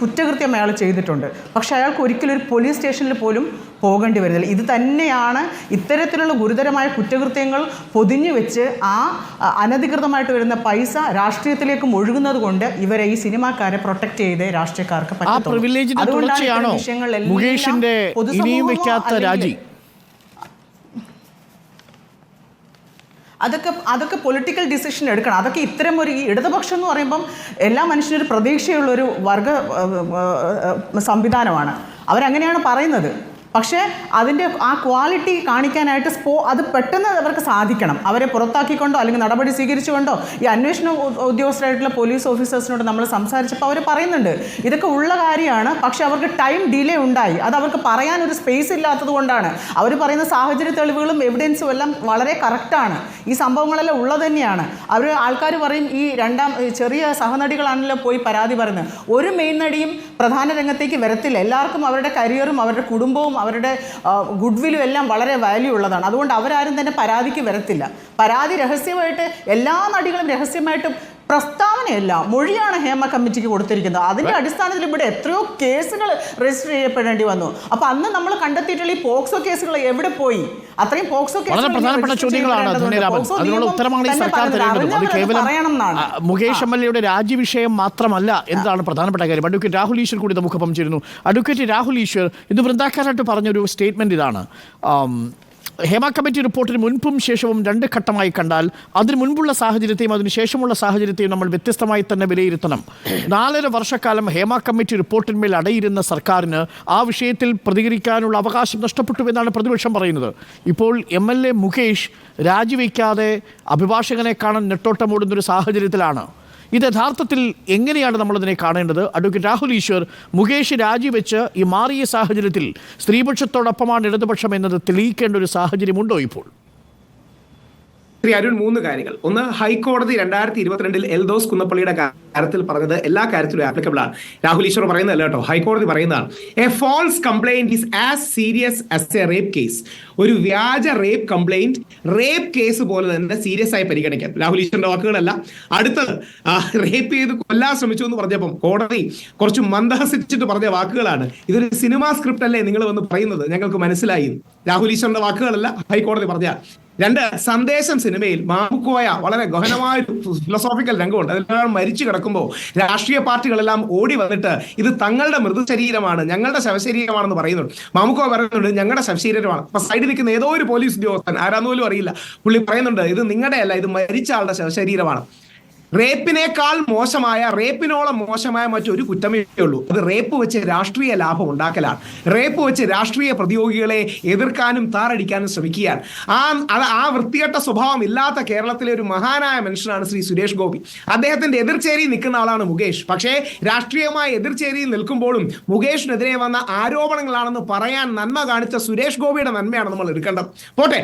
കുറ്റകൃത്യം അയാൾ ചെയ്തിട്ടുണ്ട്. പക്ഷേ അയാൾക്ക് ഒരിക്കലും ഒരു പോലീസ് സ്റ്റേഷനിൽ പോലും പോകേണ്ടി വരുന്നില്ല. ഇത് തന്നെയാണ് ഇത്തരത്തിലുള്ള ഗുരുതരമായ കുറ്റകൃത്യങ്ങൾ പൊതിഞ്ഞു വെച്ച് അനധികൃതമായിട്ട് വരുന്ന പൈസ രാഷ്ട്രീയത്തിലേക്ക് ഒഴുകുന്നത് കൊണ്ട് ഇവരെ ഈ സിനിമാക്കാരെ പ്രൊട്ടക്ട് ചെയ്ത് രാഷ്ട്രീയക്കാർക്ക് പറ്റും. അതുകൊണ്ടാണ് മുകേഷിന്റെ ഇനിയും വെക്കാത്ത രാജി. അതൊക്കെ പൊളിറ്റിക്കൽ ഡിസിഷൻ എടുക്കണം. അതൊക്കെ ഇത്തരം ഈ ഇടതുപക്ഷം എന്ന് പറയുമ്പം എല്ലാ മനുഷ്യനൊരു പ്രതീക്ഷയുള്ളൊരു വർഗ സംവിധാനമാണ്, അവരങ്ങനെയാണ് പറയുന്നത്. പക്ഷേ അതിൻ്റെ ആ ക്വാളിറ്റി കാണിക്കാനായിട്ട് അത് പെട്ടെന്ന് അവർക്ക് സാധിക്കണം. അവരെ പുറത്താക്കിക്കൊണ്ടോ അല്ലെങ്കിൽ നടപടി സ്വീകരിച്ചുകൊണ്ടോ ഈ അന്വേഷണ ഉദ്യോഗസ്ഥരായിട്ടുള്ള പോലീസ് ഓഫീസേഴ്സിനോട് നമ്മൾ സംസാരിച്ചപ്പോൾ അവർ പറയുന്നുണ്ട് ഇതൊക്കെ ഉള്ള കാര്യമാണ്, പക്ഷേ അവർക്ക് ടൈം ഡിലേ ഉണ്ടായി. അത് അവർക്ക് പറയാനൊരു സ്പേസ് ഇല്ലാത്തത് കൊണ്ടാണ്. അവർ പറയുന്ന സാഹചര്യ തെളിവുകളും എവിഡൻസും എല്ലാം വളരെ കറക്റ്റാണ്, ഈ സംഭവങ്ങളെല്ലാം ഉള്ളത് തന്നെയാണ്. ആൾക്കാർ പറയും ഈ ചെറിയ സഹനടികളാണല്ലോ പോയി പരാതി പറയുന്നത്. ഒരു മെയിൻ നടിയും പ്രധാന രംഗത്തേക്ക് വരത്തില്ല. എല്ലാവർക്കും അവരുടെ കരിയറും അവരുടെ കുടുംബവും അവരുടെ ഗുഡ്വില്ലും എല്ലാം വളരെ വാല്യൂ ഉള്ളതാണ്. അതുകൊണ്ട് അവരാരും തന്നെ പരാതിക്ക് വരത്തില്ല. പരാതി രഹസ്യമായിട്ട് എല്ലാ നടികളും രഹസ്യമായിട്ട് പ്രസ്താവനയല്ല, മൊഴിയാണ് ഹേമ കമ്മിറ്റിക്ക് കൊടുത്തിരിക്കുന്നത്. അതിൻ്റെ അടിസ്ഥാനത്തിൽ ഇവിടെ എത്രയോ കേസുകൾ രജിസ്റ്റർ ചെയ്യപ്പെടേണ്ടി വന്നു. അപ്പോൾ അന്ന് നമ്മൾ കണ്ടെത്തിയിട്ടുള്ള ഈ പോക്സോ കേസുകൾ എവിടെ പോയി? അത്രയും പോക്സോ പ്രധാനപ്പെട്ട ചോദ്യങ്ങളാണ്. അതിനുള്ള ഉത്തരമാണ് ഈ സർക്കാർ തരേണ്ടത്. അത് കേവലം മുകേഷ് MLA രാജി വിഷയം മാത്രമല്ല എന്നതാണ് പ്രധാനപ്പെട്ട കാര്യം. അഡ്വക്കേറ്റ് രാഹുൽ ഈശ്വർ കൂടി നമുക്കൊപ്പം ചേരുന്നു. അഡ്വക്കേറ്റ് രാഹുൽ ഈശ്വർ, ഇത് വൃന്ദാക്കാരായിട്ട് പറഞ്ഞൊരു സ്റ്റേറ്റ്മെന്റ് ഇതാണ്: ഹേമ കമ്മിറ്റി റിപ്പോർട്ടിന് മുൻപും ശേഷവും 2 ഘട്ടമായി കണ്ടാൽ അതിന് മുൻപുള്ള സാഹചര്യത്തെയും അതിനുശേഷമുള്ള സാഹചര്യത്തെയും നമ്മൾ വ്യത്യസ്തമായി തന്നെ വിലയിരുത്തണം. 4.5 വർഷക്കാലം ഹേമ കമ്മിറ്റി റിപ്പോർട്ടിന്മേൽ അടയിരുന്ന സർക്കാരിന് ആ വിഷയത്തിൽ പ്രതികരിക്കാനുള്ള അവകാശം നഷ്ടപ്പെട്ടുവെന്നാണ് പ്രതിപക്ഷം പറയുന്നത്. ഇപ്പോൾ MLA മുകേഷ് രാജിവെക്കാതെ അഭിഭാഷകനെ കാണാൻ നെട്ടോട്ടമോടുന്നൊരു സാഹചര്യത്തിലാണ്. ഇത് യഥാർത്ഥത്തിൽ എങ്ങനെയാണ് നമ്മളതിനെ കാണേണ്ടത്? അഡ്വക്കേറ്റ് രാഹുൽ ഈശ്വർ, മുകേഷ് രാജിവെച്ച് ഈ മാറിയ സാഹചര്യത്തിൽ സ്ത്രീപക്ഷത്തോടൊപ്പമാണ് ഇടതുപക്ഷം എന്നത് തെളിയിക്കേണ്ട ഒരു സാഹചര്യമുണ്ടോ ഇപ്പോൾ? ശ്രീ അരുൺ, 3 കാര്യങ്ങൾ. ഒന്ന്, ഹൈക്കോടതി 2022 എൽദോസ് കുന്നപ്പള്ളിയുടെ കാര്യത്തിൽ പറഞ്ഞത് എല്ലാ കാര്യത്തിലും ആപ്ലിക്കബിൾ ആണ്. രാഹുൽ ഈശ്വർ പറയുന്നതല്ല കേട്ടോ, ഹൈക്കോടതി പറയുന്നതാണ്. A false complaint is as serious as a rape case. ഒരു വ്യാജ റേപ്പ് കംപ്ലൈന്റ് റേപ്പ് കേസ് പോലെ തന്നെ സീരിയസ് ആയി പരിഗണിക്കാം. രാഹുൽ ഈശ്വറിന്റെ വാക്കുകളല്ല. അടുത്തത്, റേപ്പ് ചെയ്ത് കൊല്ലാൻ ശ്രമിച്ചു എന്ന് പറഞ്ഞപ്പം കോടതി കുറച്ച് മന്ദഹസിച്ചിട്ട് പറഞ്ഞ വാക്കുകളാണ്. ഇതൊരു സിനിമാ സ്ക്രിപ്റ്റ് അല്ലേ നിങ്ങൾ വന്ന് പറയുന്നത്, ഞങ്ങൾക്ക് മനസ്സിലായി. രാഹുൽ ഈശ്വറിന്റെ വാക്കുകളല്ല, ഹൈക്കോടതി പറഞ്ഞ. 2, സന്ദേശം സിനിമയിൽ മാമുക്കോയ വളരെ ഗഹനമായ ഫിലോസോഫിക്കൽ രംഗമുണ്ട്. അതിലെല്ലാം മരിച്ചു കിടക്കുമ്പോൾ രാഷ്ട്രീയ പാർട്ടികളെല്ലാം ഓടി വന്നിട്ട് ഇത് തങ്ങളുടെ മൃതശരീരമാണ്, ഞങ്ങളുടെ ശവശരീരമാണെന്ന് പറയുന്നുണ്ട്. മാമുക്കോയ പറയുന്നുണ്ട് ഞങ്ങളുടെ ശവശരീരമാണ്. അപ്പൊ സൈഡിൽ നിൽക്കുന്ന ഏതോ ഒരു പോലീസ് ഉദ്യോഗസ്ഥൻ, ആരാന്ന് പോലും അറിയില്ല, പുള്ളി പറയുന്നുണ്ട് ഇത് നിങ്ങളുടെ അല്ല, ഇത് മരിച്ച ആളുടെ ശവശരീരമാണ്. റേപ്പിനേക്കാൾ മോശമായ, റേപ്പിനോളം മോശമായ മറ്റൊരു കുറ്റമേ ഉള്ളൂ. അത് റേപ്പ് വെച്ച് രാഷ്ട്രീയ ലാഭം ഉണ്ടാക്കലാണ്. റേപ്പ് വെച്ച് രാഷ്ട്രീയ പ്രതിയോഗികളെ എതിർക്കാനും താറടിക്കാനും ശ്രമിക്കുകയാണ്. ആ വൃത്തികെട്ട സ്വഭാവം ഇല്ലാത്ത കേരളത്തിലെ ഒരു മഹാനായ മനുഷ്യനാണ് ശ്രീ സുരേഷ് ഗോപി. അദ്ദേഹത്തിന്റെ എതിർചേരിയിൽ നിൽക്കുന്ന ആളാണ് മുകേഷ്. പക്ഷേ രാഷ്ട്രീയമായ എതിർചേരിയിൽ നിൽക്കുമ്പോഴും മുകേഷിനെതിരെ വന്ന ആരോപണങ്ങളാണെന്ന് പറയാൻ നന്മ കാണിച്ച സുരേഷ് ഗോപിയുടെ നന്മയാണ് നമ്മൾ എടുക്കേണ്ടത്. പോട്ടെ,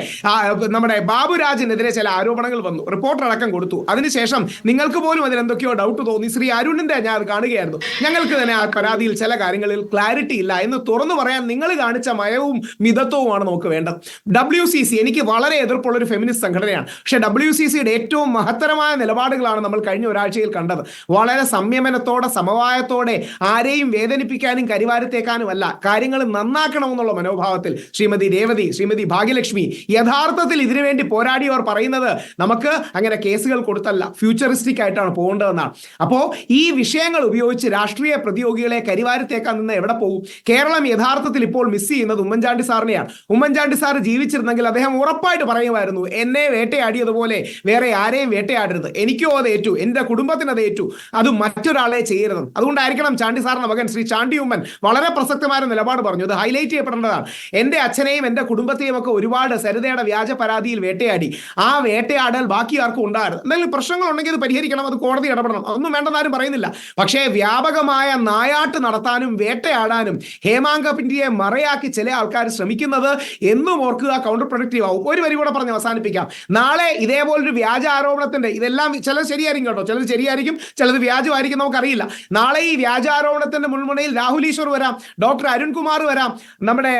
നമ്മുടെ ബാബുരാജിനെതിരെ ചില ആരോപണങ്ങൾ വന്നു, റിപ്പോർട്ടർ അടക്കം കൊടുത്തു. അതിനുശേഷം നിങ്ങൾക്ക് പോലും അതിലെന്തൊക്കെയോ ഡൗട്ട് തോന്നി. ശ്രീ അരുണിന്റെ ഞാൻ അത് കാണുകയായിരുന്നു. ഞങ്ങൾക്ക് തന്നെ ആ പരാതിയിൽ ചില കാര്യങ്ങളിൽ ക്ലാരിറ്റി ഇല്ല എന്ന് തുറന്നു പറയാൻ നിങ്ങൾ കാണിച്ച മയവും മിതത്വവുമാണ് നമുക്ക് വേണ്ടത്. WCC എനിക്ക് വളരെ എതിർപ്പുള്ള ഒരു ഫെമിനിസ്റ്റ് സംഘടനയാണ്. പക്ഷേ WCCയുടെ ഏറ്റവും മഹത്തരമായ നിലപാടുകളാണ് നമ്മൾ കഴിഞ്ഞ ഒരാഴ്ചയിൽ കണ്ടത്. വളരെ സംയമനത്തോടെ, സമവായത്തോടെ, ആരെയും വേദനിപ്പിക്കാനും കരിവാരത്തേക്കാനും അല്ല, കാര്യങ്ങൾ നന്നാക്കണമെന്നുള്ള മനോഭാവത്തിൽ ശ്രീമതി രേവതി, ശ്രീമതി ഭാഗ്യലക്ഷ്മി യഥാർത്ഥത്തിൽ ഇതിനുവേണ്ടി പോരാടിയവർ പറയുന്നത് നമുക്ക് അങ്ങനെ കേസുകൾ കൊടുത്തല്ല, ഫ്യൂച്ചറിസ്റ്റ് സ്റ്റാറ്റിസ്റ്റിക് ആയിട്ടാണ് പോകേണ്ടതെന്നാണ്. അപ്പോൾ ഈ വിഷയങ്ങൾ ഉപയോഗിച്ച് രാഷ്ട്രീയ പ്രതിയോഗികളെ കരിവാരത്തേക്കാൻ നിന്ന് എവിടെ പോകും? കേരളം യഥാർത്ഥത്തിൽ ഇപ്പോൾ മിസ് ചെയ്യുന്നത് ഉമ്മൻചാണ്ടി സാറിനെയാണ്. ഉമ്മൻചാണ്ടി സാർ ജീവിച്ചിരുന്നെങ്കിൽ അദ്ദേഹം ഉറപ്പായിട്ട് പറയുമായിരുന്നു, എന്നെ വേട്ടയാടിയതുപോലെ വേറെ ആരെയും വേട്ടയാടരുത്, എനിക്കോ അത് ഏറ്റു, എൻ്റെ കുടുംബത്തിന് അത് ഏറ്റു, അത് മറ്റൊരാളെ ചെയ്യരുത്. അതുകൊണ്ടായിരിക്കണം ചാണ്ടി സാറിന്റെ മകൻ ശ്രീ ചാണ്ടി ഉമ്മൻ വളരെ പ്രസക്തമായ നിലപാട് പറഞ്ഞു. അത് ഹൈലൈറ്റ് ചെയ്യപ്പെടേണ്ടതാണ്. എൻ്റെ അച്ഛനെയും എൻ്റെ കുടുംബത്തെയും ഒക്കെ ഒരുപാട് സരിതയുടെ വ്യാജ പരാതിയിൽ വേട്ടയാടി. ആ വേട്ടയാടൽ ബാക്കി ആർക്കും ഉണ്ടാകരുത്. എന്തെങ്കിലും പ്രശ്നങ്ങൾ ഉണ്ടെങ്കിൽ അത് പരിഹരിക്കണം, അത് കോടതി ഇടപെടണം, അതൊന്നും വേണ്ടെന്നാരും പറയുന്നില്ല. പക്ഷേ വ്യാപകമായ നായാട്ട് നടത്താനും വേട്ടയാടാനും ഹേമാ കമ്മിറ്റിയെ മറയാക്കി ചില ആൾക്കാർ ശ്രമിക്കുന്നത് എന്നും ഓർക്കുക, കൗണ്ടർ പ്രൊഡക്റ്റീവ് ആവും. ഒരു വരി കൂടെ പറഞ്ഞ് അവസാനിപ്പിക്കാം. നാളെ ഇതേപോലൊരു വ്യാജ ആരോപണത്തിന്റെ, ഇതെല്ലാം ചിലത് ശരിയായിരിക്കും കേട്ടോ, ചിലത് ശരിയായിരിക്കും, ചിലത് വ്യാജമായിരിക്കും, നമുക്കറിയില്ല. നാളെ ഈ വ്യാജാരോപണത്തിന്റെ മുൾമുനയിൽ രാഹുൽ ഈശ്വർ വരാം, ഡോക്ടർ അരുൺകുമാർ വരാം, നമ്മുടെ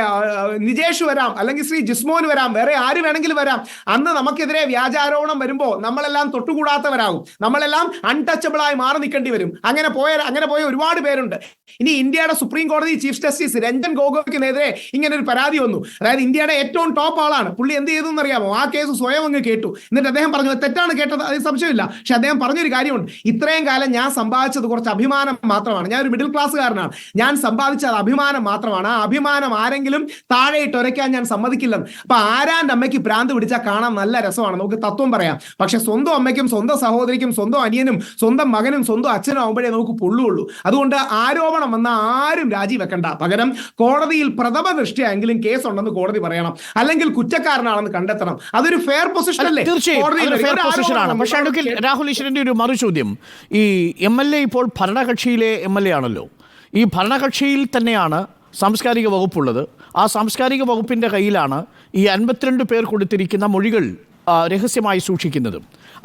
നിജേഷ് വരാം, അല്ലെങ്കിൽ ശ്രീ ജിസ്മോൻ വരാം, വേറെ ആര് വേണമെങ്കിലും വരാം. അന്ന് നമുക്കെതിരെ വ്യാജാരോപണം വരുമ്പോൾ നമ്മളെല്ലാം തൊട്ടുകൂടാത്തവരാകും, നമ്മളെല്ലാം അൺടച്ചബിൾ ആയി മാറി നിൽക്കേണ്ടി വരും. അങ്ങനെ പോയ ഒരുപാട് പേരുണ്ട്. ഇനി ഇന്ത്യയുടെ സുപ്രീം കോടതി ചീഫ് ജസ്റ്റിസ് രഞ്ജൻ ഗൊഗോയ്ക്കെതിരെ ഇങ്ങനെ ഒരു പരാതി വന്നു. അതായത് ഇന്ത്യയുടെ ഏറ്റവും ടോപ്പ് ആളാണ് പുള്ളി. എന്ത് ചെയ്തു എന്നറിയാമോ? ആ കേസ് സ്വയം അങ്ങ് കേട്ടു. എന്നിട്ട് അദ്ദേഹം പറഞ്ഞു തെറ്റാണ് കേട്ടത്, അതിന് സംശയമില്ല. പക്ഷെ അദ്ദേഹം പറഞ്ഞൊരു കാര്യമുണ്ട്, ഇത്രയും കാലം ഞാൻ സമ്പാദിച്ചത് കുറച്ച് അഭിമാനം മാത്രമാണ്, ഞാൻ ഒരു മിഡിൽ ക്ലാസ്സുകാരനാണ്, ഞാൻ സമ്പാദിച്ചത് അഭിമാനം മാത്രമാണ്, ആ അഭിമാനം ആരെങ്കിലും താഴെ ഇട്ടൊരയ്ക്കാൻ ഞാൻ സമ്മതിക്കില്ലെന്ന്. അപ്പൊ ആരാന്റെ അമ്മയ്ക്ക് ഭ്രാന്ത് പിടിച്ചാൽ കാണാൻ നല്ല രസമാണ്, നമുക്ക് തത്വം പറയാം. പക്ഷെ സ്വന്തം അമ്മയ്ക്കും സ്വന്തം സഹോദരിക്കും സ്വന്തം അനിയനും സ്വന്തം മകനും സ്വന്തം അച്ഛനും ആകുമ്പോഴേ നമുക്ക് പൊള്ളുള്ളൂ. അതുകൊണ്ട് ആരോപണം വന്ന ആരും രാജിവെക്കണ്ട. പകരം കോടതിയിൽ പ്രഥമ ദൃഷ്ടിയെങ്കിലും കേസ് ഉണ്ടെന്ന് കോടതി പറയണം, അല്ലെങ്കിൽ കുറ്റക്കാരനാണെന്ന് കണ്ടെത്തണം. അതൊരു ഫെയർ പൊസിഷൻ അല്ലേ? പക്ഷേ രാഹുൽ ഈശ്വരന്റെ ഒരു മറു ചോദ്യം, ഈ MLA ഇപ്പോൾ ഭരണകക്ഷിയിലെ MLA ആണല്ലോ. ഈ ഭരണകക്ഷിയിൽ തന്നെയാണ് സാംസ്കാരിക വകുപ്പുള്ളത്. ആ സാംസ്കാരിക വകുപ്പിന്റെ കയ്യിലാണ് ഈ 52 പേർ കൊടുത്തിരിക്കുന്ന മൊഴികൾ രഹസ്യമായി സൂക്ഷിക്കുന്നത്.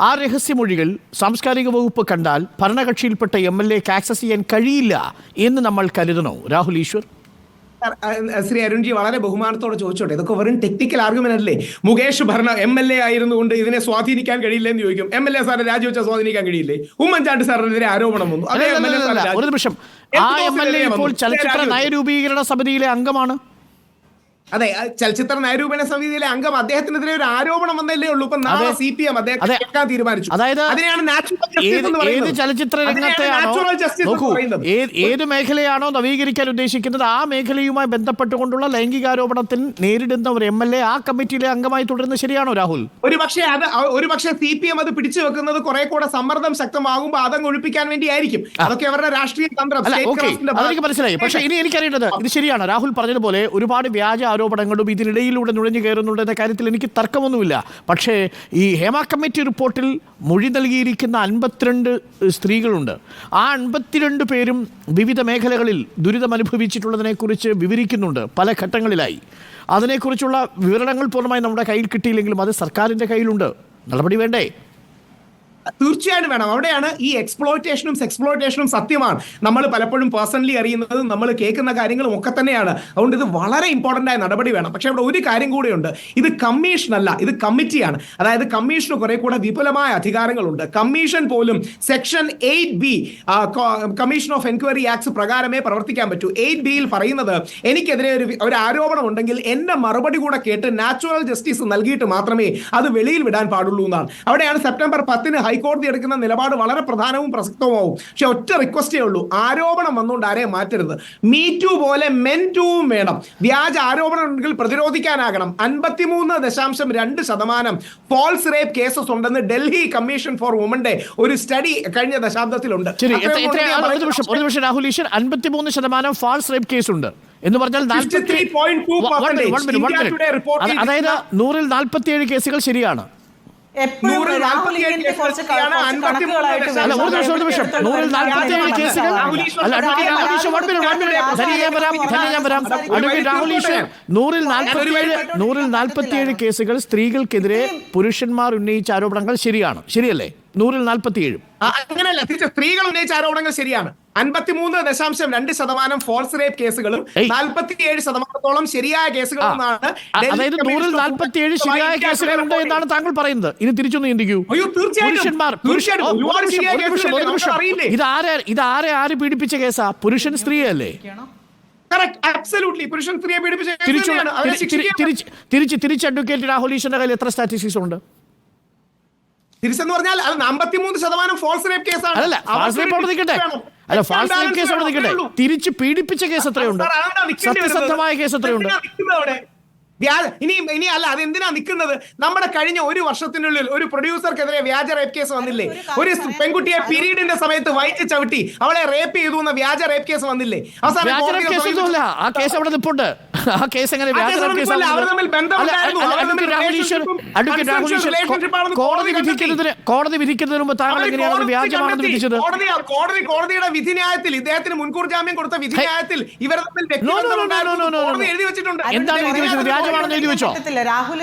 ആ രഹസ്യമൊഴികൾ സാംസ്കാരിക വകുപ്പ് കണ്ടാൽ ഭരണകക്ഷിയിൽപ്പെട്ട MLAക്ക് ആക്സസ് ചെയ്യാൻ കഴിയില്ല എന്ന് നമ്മൾ കരുതണോ രാഹുൽ ഈശ്വർ? ശ്രീ അരുൺജി വളരെ ബഹുമാനത്തോടെ ചോദിച്ചോട്ടെ, ഇതൊക്കെ വെറും ടെക്നിക്കൽ ആർഗ്യുമെന്റ് അല്ലേ? മുകേഷ് MLA ആയിരുന്നുകൊണ്ട് ഇതിനെ സ്വാധീനിക്കാൻ കഴിയില്ല എന്ന് ചോദിക്കും. MLA സാറിനെ രാജിവെച്ചാൽ സ്വാധീനിക്കാൻ കഴിയില്ലേ? ഉമ്മൻചാണ്ടി സാറിനെതിരെ ആരോപണം വന്നു. ഒരു നിമിഷം, ആ MLA ഇപ്പോൾ ചലച്ചിത്ര നയരൂപീകരണ സമിതിയിലെ അംഗമാണ്. അതെ, ചലച്ചിത്ര നയരൂപണ സമിതിയിലെ അംഗം. അദ്ദേഹത്തിനെതിരെ ഒരു ആരോപണം വന്നല്ലേ ഉള്ളൂ. ഇപ്പൊ നാളെ CPM അദ്ദേഹത്തെ കേൾക്കാൻ തീരുമാനിച്ചു. അതായത് ഏത് ചലച്ചിത്ര രംഗത്തെയാണോ, നോക്കൂ, ഏത് മേഖലയാണോ നവീകരിക്കാൻ ഉദ്ദേശിക്കുന്നത് ആ മേഖലയുമായി ബന്ധപ്പെട്ടുകൊണ്ടുള്ള ലൈംഗികാരോപണത്തിൽ നേരിടുന്ന ഒരു MLA ആ കമ്മിറ്റിയിലെ അംഗമായി തുടരുന്നത് ശരിയാണോ രാഹുൽ? ഒരുപക്ഷെ CPM അത് പിടിച്ചു വെക്കുന്നത് കുറെ കൂടെ സമ്മർദ്ദം ശക്തമാകുമ്പോൾ അതങ്ങ് ഒഴിപ്പിക്കാൻ വേണ്ടിയായിരിക്കും. അതൊക്കെ അവരുടെ രാഷ്ട്രീയ തന്ത്രം. അതെനിക്ക് മനസ്സിലായി. പക്ഷേ ഇനി എനിക്കറിയേണ്ടത് ഇത് ശരിയാണ്, രാഹുൽ പറഞ്ഞതുപോലെ ഒരുപാട് വ്യാജ ആരോപണങ്ങളും ഇതിനിടയിലൂടെ നുഴഞ്ഞു കയറുന്നുണ്ട് എന്ന കാര്യത്തിൽ എനിക്ക് തർക്കമൊന്നുമില്ല. പക്ഷേ ഈ ഹേമ കമ്മിറ്റി റിപ്പോർട്ടിൽ മൊഴി നൽകിയിരിക്കുന്ന 52 സ്ത്രീകളുണ്ട്. ആ 52 പേരും വിവിധ മേഖലകളിൽ ദുരിതമനുഭവിച്ചിട്ടുള്ളതിനെക്കുറിച്ച് വിവരിക്കുന്നുണ്ട് പല ഘട്ടങ്ങളിലായി. അതിനെക്കുറിച്ചുള്ള വിവരണങ്ങൾ പൂർണ്ണമായി നമ്മുടെ കയ്യിൽ കിട്ടിയില്ലെങ്കിലും അത് സർക്കാരിൻ്റെ കയ്യിലുണ്ട്. നടപടി വേണ്ടേ? തീർച്ചയായും വേണം. അവിടെയാണ് ഈ എക്സ്പ്ലോയിറ്റേഷനും സത്യമാണ്. നമ്മൾ പലപ്പോഴും പേഴ്സണലി അറിയുന്നതും നമ്മൾ കേൾക്കുന്ന കാര്യങ്ങളും ഒക്കെ തന്നെയാണ്. അതുകൊണ്ട് ഇത് വളരെ ഇമ്പോർട്ടൻ്റ് ആയ നടപടി വേണം. പക്ഷേ ഇവിടെ ഒരു കാര്യം കൂടെയുണ്ട്, ഇത് കമ്മീഷൻ അല്ല, ഇത് കമ്മിറ്റിയാണ്. അതായത് കമ്മീഷന് കുറെ കൂടെ വിപുലമായ അധികാരങ്ങളുണ്ട്. കമ്മീഷൻ പോലും section 8B commission of enquiry acts പ്രകാരമേ പ്രവർത്തിക്കാൻ പറ്റൂ. 8Bയിൽ പറയുന്നത് എനിക്കെതിരെ ഒരു ആരോപണം ഉണ്ടെങ്കിൽ എന്റെ മറുപടി കൂടെ കേട്ട് നാച്ചുറൽ ജസ്റ്റിസ് നൽകിയിട്ട് മാത്രമേ അത് വെളിയിൽ വിടാൻ പാടുള്ളൂ എന്നാണ്. അവിടെയാണ് സെപ്റ്റംബർ 10 ഹൈക്കോടതി എടുക്കുന്ന നിലപാട് വളരെ പ്രധാനവും പ്രസക്തവുമാവും. പക്ഷെ ഒറ്റ റിക്വസ്റ്റേ ഉള്ളൂ, ആരോപണം വന്നുകൊണ്ട് ആരെയും മാറ്റരുത്. മീ ടു പോലെ മെൻ ടൂവും വേണം. വ്യാജ ആരോപണം ഉണ്ടെങ്കിൽ പ്രതിരോധിക്കാനാകണം. 53.2% ഫാൾസ് റേപ്പ് കേസസ് ഉണ്ടെന്ന് ഡൽഹി കമ്മീഷൻ ഫോർ വുമന്റെ ഒരു സ്റ്റഡി കഴിഞ്ഞ ദശാബ്ദത്തിലുണ്ട്. Rahul Easwar 53% false rape case ഉണ്ട് എന്ന് പറഞ്ഞാൽ അതായത് 100-ൽ 47 കേസുകൾ ശരിയാണ്. കേസുകൾ സ്ത്രീകൾക്കെതിരെ പുരുഷന്മാർ ഉന്നയിച്ച ആരോപണങ്ങൾ ശരിയാണ്, ശരിയല്ലേ? 100-ൽ 47 അങ്ങനെയല്ല, സ്ത്രീകൾ ഉന്നയിച്ച ആരോപണങ്ങൾ ശരിയാണ്. 53.2% ഫോൾസ് റേപ്പ് കേസുകളും 47% ശരിയായ കേസുകളുമാണ്. അതായത് 100-ൽ 47 ശരിയായ കേസുകളുണ്ട് എന്നാണ് താങ്കൾ പറയുന്നത്. ഇനി തിരിച്ചൊന്ന് ചിന്തിക്കൂ. ആര് പീഡിപ്പിച്ച കേസാ? പുരുഷൻ സ്ത്രീയല്ലേ? തിരിച്ച് അഡ്വക്കേറ്റ് രാഹുൽ ഈശ്വറിന്റെ കയ്യിൽ എത്ര സ്റ്റാറ്റിസ്റ്റിക്സ് ഉണ്ട്? തിരിച്ചെന്ന് പറഞ്ഞാൽ അത് 53% ഫോൾസ് റേപ്പ് കേസാണ്. അല്ല ഫാൾസ് റേപ്പ് അവിടെ നിൽക്കട്ടെ, അല്ല ഫാൾസ് റേപ്പ് കേസ് അവിടെ നിൽക്കട്ടെ, തിരിച്ച് പീഡിപ്പിച്ച കേസ് എത്രയുണ്ട്, സത്യസന്ധമായ കേസ് എത്രയുണ്ട്? ഇനി അല്ല, അതെന്തിനാ നിൽക്കുന്നത്? നമ്മുടെ കഴിഞ്ഞ ഒരു വർഷത്തിനുള്ളിൽ ഒരു പ്രൊഡ്യൂസർക്കെതിരെ വ്യാജ റേപ്പ് കേസ് വന്നില്ലേ? ഒരു പെൺകുട്ടിയെ പീരീഡിന്റെ സമയത്ത് വയറ്റി ചവിട്ടി അവളെ റേപ്പ് ചെയ്തു എന്ന വ്യാജ റേപ്പ് കേസ് വന്നില്ലേ? വ്യാജ റേപ്പ് കേസൊന്നുമില്ല, ആ കേസ് അവിടെ നിൽപ്പുണ്ട്. ആ കേസ് എങ്ങനെ വ്യാജ റേപ്പ് കേസ്? കോടതി വിധിക്കുന്നതിന് മുമ്പ് താങ്കൾ എങ്ങനെയാണ് വ്യാജമാണെന്ന് വിധിച്ചത്? കോടതിയുടെ വിധിന്യായത്തിൽ, ഇദ്ദേഹത്തിന് മുൻകൂർ ജാമ്യം കൊടുത്ത വിധിന്യായത്തിൽ ഇവർ തമ്മിൽ എഴുതി വെച്ചിട്ടുണ്ട്. എന്താണ് എഴുതി വെച്ചത്? വ്യാജമാണെന്ന് എഴുതി വെച്ചോ? രാഹുൽ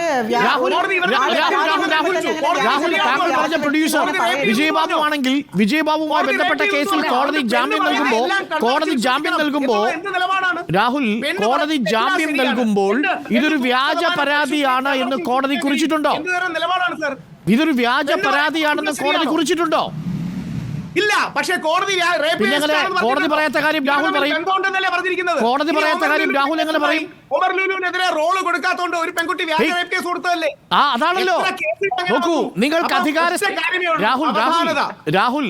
പറഞ്ഞ പ്രൊഡ്യൂസർ വിജയബാബു ആണെങ്കിൽ വിജയബാബുവുമായി ബന്ധപ്പെട്ട കേസിൽ കോടതി ജാമ്യം നൽകുമ്പോൾ രാഹുൽ കോടതി ജാമ്യം നൽകുമ്പോൾ ഇതൊരു വ്യാജ പരാതിയാണ് എന്ന് കോടതി കുറിച്ചിട്ടുണ്ടോ? ഇതൊരു വ്യാജ പരാതിയാണെന്ന് കോടതി കുറിച്ചിട്ടുണ്ടോ? ഇല്ല. പക്ഷേ കോടതി പറയാത്ത കാര്യം രാഹുൽ പറയും. കോടതി പറയാത്ത കാര്യം രാഹുൽ എങ്ങനെ പറയും? ഉമർ ലുലുവിനെതിരെ റോള് കൊടുക്കാത്തോണ്ട് ഒരു പെൺകുട്ടി വ്യാജ റേപ്പ് കേസ് കൊടുത്തതല്ലേ? അതാണല്ലോ. നോക്കൂ, നിങ്ങൾക്ക് രാഹുൽ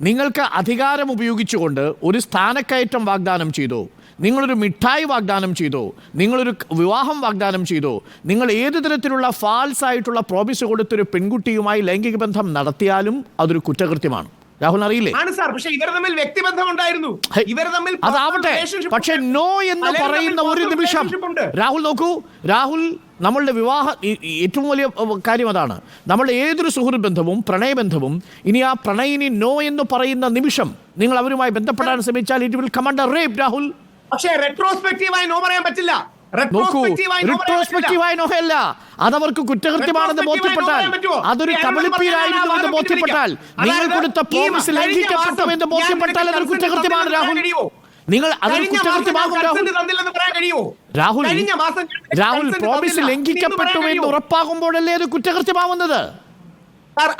നിങ്ങൾക്ക് അധികാരം ഉപയോഗിച്ചുകൊണ്ട് ഒരു സ്ഥാനക്കയറ്റം വാഗ്ദാനം ചെയ്തോ, നിങ്ങളൊരു മിഠായി വാഗ്ദാനം ചെയ്തോ, നിങ്ങളൊരു വിവാഹം വാഗ്ദാനം ചെയ്തോ, നിങ്ങൾ ഏതു തരത്തിലുള്ള ഫാൾസ് ആയിട്ടുള്ള പ്രോമിസ് കൊടുത്തൊരു പെൺകുട്ടിയുമായി ലൈംഗിക ബന്ധം നടത്തിയാലും അതൊരു കുറ്റകൃത്യമാണ്. രാഹുൽ അറിയില്ലേ? അതാവട്ടെ, പക്ഷെ നോ എന്ന് പറയുന്ന ഒരു നിമിഷം രാഹുൽ നോക്കൂ, രാഹുൽ നമ്മളുടെ ഏറ്റവും വലിയ കാര്യം അതാണ്. നമ്മളുടെ ഏതൊരു സുഹൃത്ത് ബന്ധവും പ്രണയബന്ധവും ഇനി ആ പ്രണയിനി നോ എന്ന് പറയുന്ന നിമിഷം നിങ്ങൾ അവരുമായി ബന്ധപ്പെടാൻ ശ്രമിച്ചാൽ it will come under rape. Rahul, പക്ഷേ റെട്രോസ്പെക്റ്റീവായി നോ പറയാൻ പറ്റില്ല. നോക്കൂ, റിട്രോസ്പെക്റ്റീവായി നോഹല്ല, അതവർക്ക് കുറ്റകൃത്യമാണെന്ന് ബോധ്യപ്പെട്ടാൽ, അതൊരു കബളിപ്പീരായിരുന്നു എന്ന് ബോധ്യപ്പെട്ടാൽ, നിങ്ങൾ കൊടുത്ത പ്രോമിസ് ലംഘിക്കപ്പെട്ടു എന്ന് ബോധ്യപ്പെട്ടാൽ അതൊരു കുറ്റകൃത്യമാണ്. നിങ്ങൾ അതൊരു കുറ്റകൃത്യമാകും. രാഹുൽ പ്രോമിസ് ലംഘിക്കപ്പെട്ടു എന്ന് ഉറപ്പാകുമ്പോഴല്ലേ അത് കുറ്റകൃത്യമാവുന്നത്?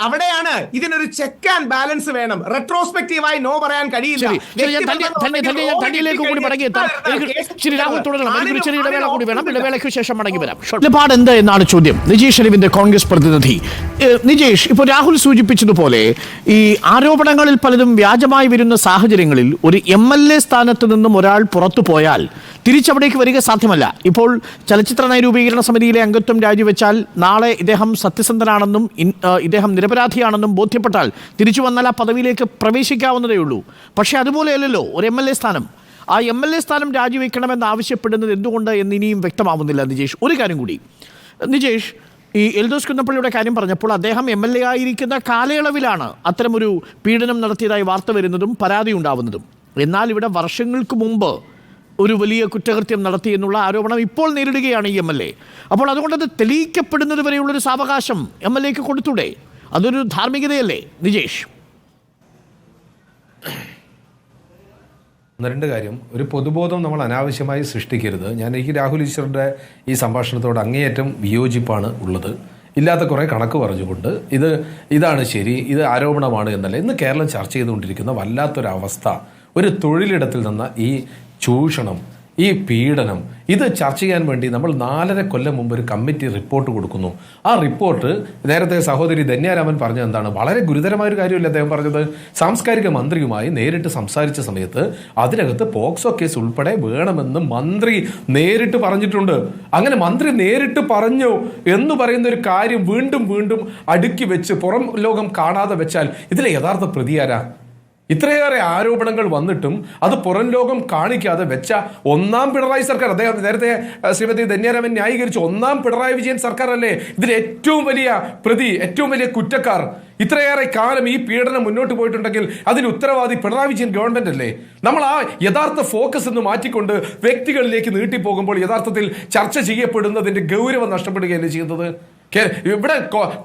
അവിടെയാണ് ഇതിനൊരു ചെക്ക് ആൻഡ് ബാലൻസ് വേണം. റെട്രോസ്പെക്റ്റീവായി നോ പറയാൻ കഴിയില്ല. രാഹുൽ തുടരണം. എനിക്കൊരു ചെറിയ ഇടവേള കൂടി വേണം. ഇടവേളയ്ക്ക് ശേഷം മടങ്ങി വരാം. നിലപാട് എന്ത് എന്നാണ് ചോദ്യം. നിജേഷ് അരവിന്ദ്, കോൺഗ്രസ് പ്രതിനിധി. നിജേഷ്, ഇപ്പോൾ രാഹുൽ സൂചിപ്പിച്ചതുപോലെ ഈ ആരോപണങ്ങളിൽ പലതും വ്യാജമായി വരുന്ന സാഹചര്യങ്ങളിൽ ഒരു MLA സ്ഥാനത്ത് നിന്നും ഒരാൾ പുറത്തു പോയാൽ തിരിച്ചവിടേക്ക് വരിക സാധ്യമല്ല. ഇപ്പോൾ ചലച്ചിത്ര നയരൂപീകരണ സമിതിയിലെ അംഗത്വം രാജിവെച്ചാൽ നാളെ ഇദ്ദേഹം സത്യസന്ധനാണെന്നും ഇദ്ദേഹം നിരപരാധിയാണെന്നും ബോധ്യപ്പെട്ടാൽ തിരിച്ചു വന്നാൽ ആ പദവിയിലേക്ക് പ്രവേശിക്കാവുന്നതേ ഉള്ളൂ. പക്ഷേ അതുപോലെയല്ലല്ലോ ഒരു MLA സ്ഥാനം. ആ MLA സ്ഥാനം രാജിവെക്കണമെന്ന് ആവശ്യപ്പെടുന്നത് എന്തുകൊണ്ട് എന്ന് ഇനിയും വ്യക്തമാവുന്നില്ല. നിജേഷ്, ഒരു കാര്യം കൂടി. നിജേഷ്, ഈ എൽദോസ് കുന്നപ്പള്ളിയുടെ കാര്യം പറഞ്ഞപ്പോൾ അദ്ദേഹം MLA ആയിരിക്കുന്ന കാലയളവിലാണ് അത്തരമൊരു പീഡനം നടത്തിയതായി വാർത്ത വരുന്നതും പരാതി ഉണ്ടാവുന്നതും. എന്നാൽ ഇവിടെ വർഷങ്ങൾക്ക് മുമ്പ് ഒരു വലിയ കുറ്റകൃത്യം നടത്തി എന്നുള്ള ആരോപണം ഇപ്പോൾ നേരിടുകയാണ് ഈ MLA. അപ്പോൾ അതുകൊണ്ടത് തെളിയിക്കപ്പെടുന്നത് വരെയുള്ളൊരു സാവകാശം MLAക്ക് കൊടുത്തൂടെ? അതൊരു ധാർമ്മികതയല്ലേ നിജേഷ്? രണ്ട് കാര്യം. ഒരു പൊതുബോധം നമ്മൾ അനാവശ്യമായി സൃഷ്ടിക്കരുത്. എനിക്ക് രാഹുൽ ഈശ്വറിൻ്റെ ഈ സംഭാഷണത്തോട് അങ്ങേയറ്റം വിയോജിപ്പാണ് ഉള്ളത്. ഇല്ലാത്ത കുറേ കണക്ക് പറഞ്ഞുകൊണ്ട് ഇതാണ് ശരി, ഇത് ആരോപണമാണ് എന്നല്ല. ഇന്ന് കേരളം ചർച്ച ചെയ്തുകൊണ്ടിരിക്കുന്ന വല്ലാത്തൊരവസ്ഥ, ഒരു തൊഴിലിടത്തിൽ നിന്ന് ഈ ചൂഷണം, ഈ പീഡനം, ഇത് ചർച്ച ചെയ്യാൻ വേണ്ടി നമ്മൾ 4.5 കൊല്ലം മുമ്പ് ഒരു കമ്മിറ്റി റിപ്പോർട്ട് കൊടുക്കുന്നു. ആ റിപ്പോർട്ട് നേരത്തെ സഹോദരി ധന്യാരാമൻ പറഞ്ഞത് എന്താണ്? വളരെ ഗുരുതരമായൊരു കാര്യമല്ല അദ്ദേഹം പറഞ്ഞത്. സാംസ്കാരിക മന്ത്രിയുമായി നേരിട്ട് സംസാരിച്ച സമയത്ത് അതിനകത്ത് പോക്സോ കേസ് ഉൾപ്പെടെ വേണമെന്ന് മന്ത്രി നേരിട്ട് പറഞ്ഞിട്ടുണ്ട്. അങ്ങനെ മന്ത്രി നേരിട്ട് പറഞ്ഞു എന്ന് പറയുന്ന ഒരു കാര്യം വീണ്ടും വീണ്ടും അടുക്കി വെച്ച് പുറം ലോകം കാണാതെ വെച്ചാൽ ഇതിലെ യഥാർത്ഥ പ്രതിയാരാ? ഇത്രയേറെ ആരോപണങ്ങൾ വന്നിട്ടും അത് പുറം ലോകം കാണിക്കാതെ വെച്ച ഒന്നാം പിണറായി സർക്കാർ. അദ്ദേഹം നേരത്തെ ശ്രീമതി ധന്യാരാമൻ ന്യായീകരിച്ചു, ഒന്നാം പിണറായി വിജയൻ സർക്കാർ അല്ലേ ഇതിൽ ഏറ്റവും വലിയ പ്രതി, ഏറ്റവും വലിയ കുറ്റക്കാർ? ഇത്രയേറെ കാലം ഈ പീഡനം മുന്നോട്ട് പോയിട്ടുണ്ടെങ്കിൽ അതിന് ഉത്തരവാദി പിണറായി വിജയൻ ഗവൺമെന്റ് അല്ലേ? നമ്മൾ ആ യഥാർത്ഥ ഫോക്കസ് എന്ന് മാറ്റിക്കൊണ്ട് വ്യക്തികളിലേക്ക് നീട്ടിപ്പോകുമ്പോൾ യഥാർത്ഥത്തിൽ ചർച്ച ചെയ്യപ്പെടുന്നതിന്റെ ഗൗരവം നഷ്ടപ്പെടുകയല്ലേ ചെയ്യുന്നത്? ഇവിടെ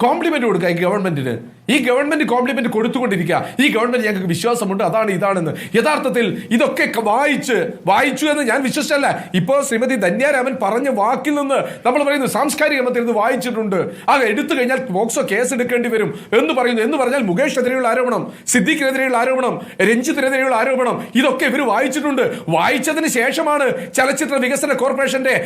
കോംപ്ലിമെന്റ് കൊടുക്കുക ഈ ഗവൺമെന്റിന്. ഈ ഗവൺമെന്റ് കോംപ്ലിമെന്റ് കൊടുത്തുകൊണ്ടിരിക്കുക. ഈ ഗവൺമെന്റ് ഞങ്ങൾക്ക് വിശ്വാസമുണ്ട്, അതാണ് ഇതാണെന്ന്. യഥാർത്ഥത്തിൽ ഇതൊക്കെ വായിച്ചു എന്ന് ഞാൻ വിശ്വസിച്ചല്ല. ഇപ്പോൾ ശ്രീമതി ധന്യാരാമൻ പറഞ്ഞ വാക്കിൽ നിന്ന് നമ്മൾ പറയുന്നു സാംസ്കാരിക മന്ത്രി ഇത് വായിച്ചിട്ടുണ്ട്, അത് എടുത്തു കഴിഞ്ഞാൽ പോക്സോ കേസ് എടുക്കേണ്ടി വരും എന്ന് പറയുന്നു. എന്ന് പറഞ്ഞാൽ മുകേഷിനെതിരെയുള്ള ആരോപണം, സിദ്ദീഖിനെതിരെയുള്ള ആരോപണം, രഞ്ജിത്തിനെതിരെയുള്ള ആരോപണം, ഇതൊക്കെ ഇവർ വായിച്ചിട്ടുണ്ട്. വായിച്ചതിന് ശേഷമാണ് ചലച്ചിത്ര വികസന കോർപ്പറേഷന്റെ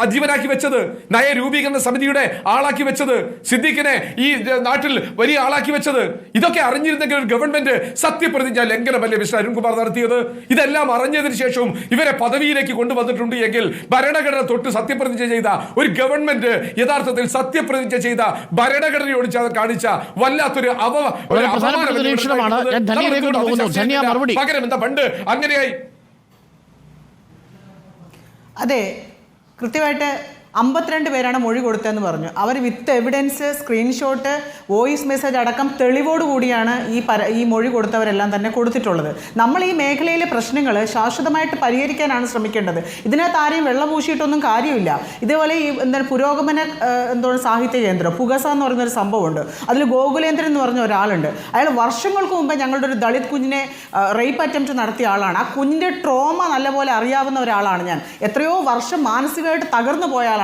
അജീവനാക്കി വെച്ചത്, നയരൂപീകരണ സമിതിയുടെ ആളാക്കി വെച്ചത്. സിദ്ദീഖിനെ ഈ നാട്ടിൽ വലിയ ആളാക്കി വെച്ചത്. ഇതൊക്കെ അറിഞ്ഞിരുന്നെങ്കിൽ ഒരു ഗവൺമെന്റ് സത്യപ്രതിജ്ഞ ലംഘനമല്ലേ മിസ്റ്റർ അരുൺകുമാർ നടത്തിയത്? ഇതെല്ലാം അറിഞ്ഞതിന് ശേഷവും ഇവരെ പദവിയിലേക്ക് കൊണ്ടുവന്നിട്ടുണ്ട് എങ്കിൽ ഭരണഘടന തൊട്ട് സത്യപ്രതിജ്ഞ ചെയ്ത ഒരു ഗവൺമെന്റ് യഥാർത്ഥത്തിൽ സത്യപ്രതിജ്ഞ ചെയ്ത ഭരണഘടനയോട് കാണിച്ച വല്ലാത്തൊരു പകരം എന്താ പണ്ട് അങ്ങനെയായി? അതെ, കൃത്യമായിട്ട് 52 പേരാണ് മൊഴി കൊടുത്തതെന്ന് പറഞ്ഞു. അവർ with evidence, screenshot, voice message അടക്കം തെളിവോടുകൂടിയാണ് ഈ മൊഴി കൊടുത്തവരെല്ലാം തന്നെ കൊടുത്തിട്ടുള്ളത്. നമ്മൾ ഈ മേഖലയിലെ പ്രശ്നങ്ങൾ ശാശ്വതമായിട്ട് പരിഹരിക്കാനാണ് ശ്രമിക്കേണ്ടത്. ഇതിനകത്ത് ആരെയും വെള്ളപൂശിയിട്ടൊന്നും കാര്യമില്ല. ഇതേപോലെ ഈ പുരോഗമന സാഹിത്യ കേന്ദ്രം പുകസ എന്ന് പറയുന്നൊരു സംഭവമുണ്ട്. അതിൽ ഗോകുലേന്ദ്രൻ എന്ന് പറഞ്ഞ ഒരാളുണ്ട്. അയാൾ വർഷങ്ങൾക്ക് മുമ്പ് ഞങ്ങളുടെ ഒരു ദളിത് കുഞ്ഞിനെ റേപ്പ് അറ്റംപ്റ്റ് നടത്തിയ ആളാണ്. ആ കുഞ്ഞിൻ്റെ ട്രോമ നല്ലപോലെ അറിയാവുന്ന ഒരാളാണ് ഞാൻ. എത്രയോ വർഷം മാനസികമായിട്ട് തകർന്നു പോയ ആളാണ്.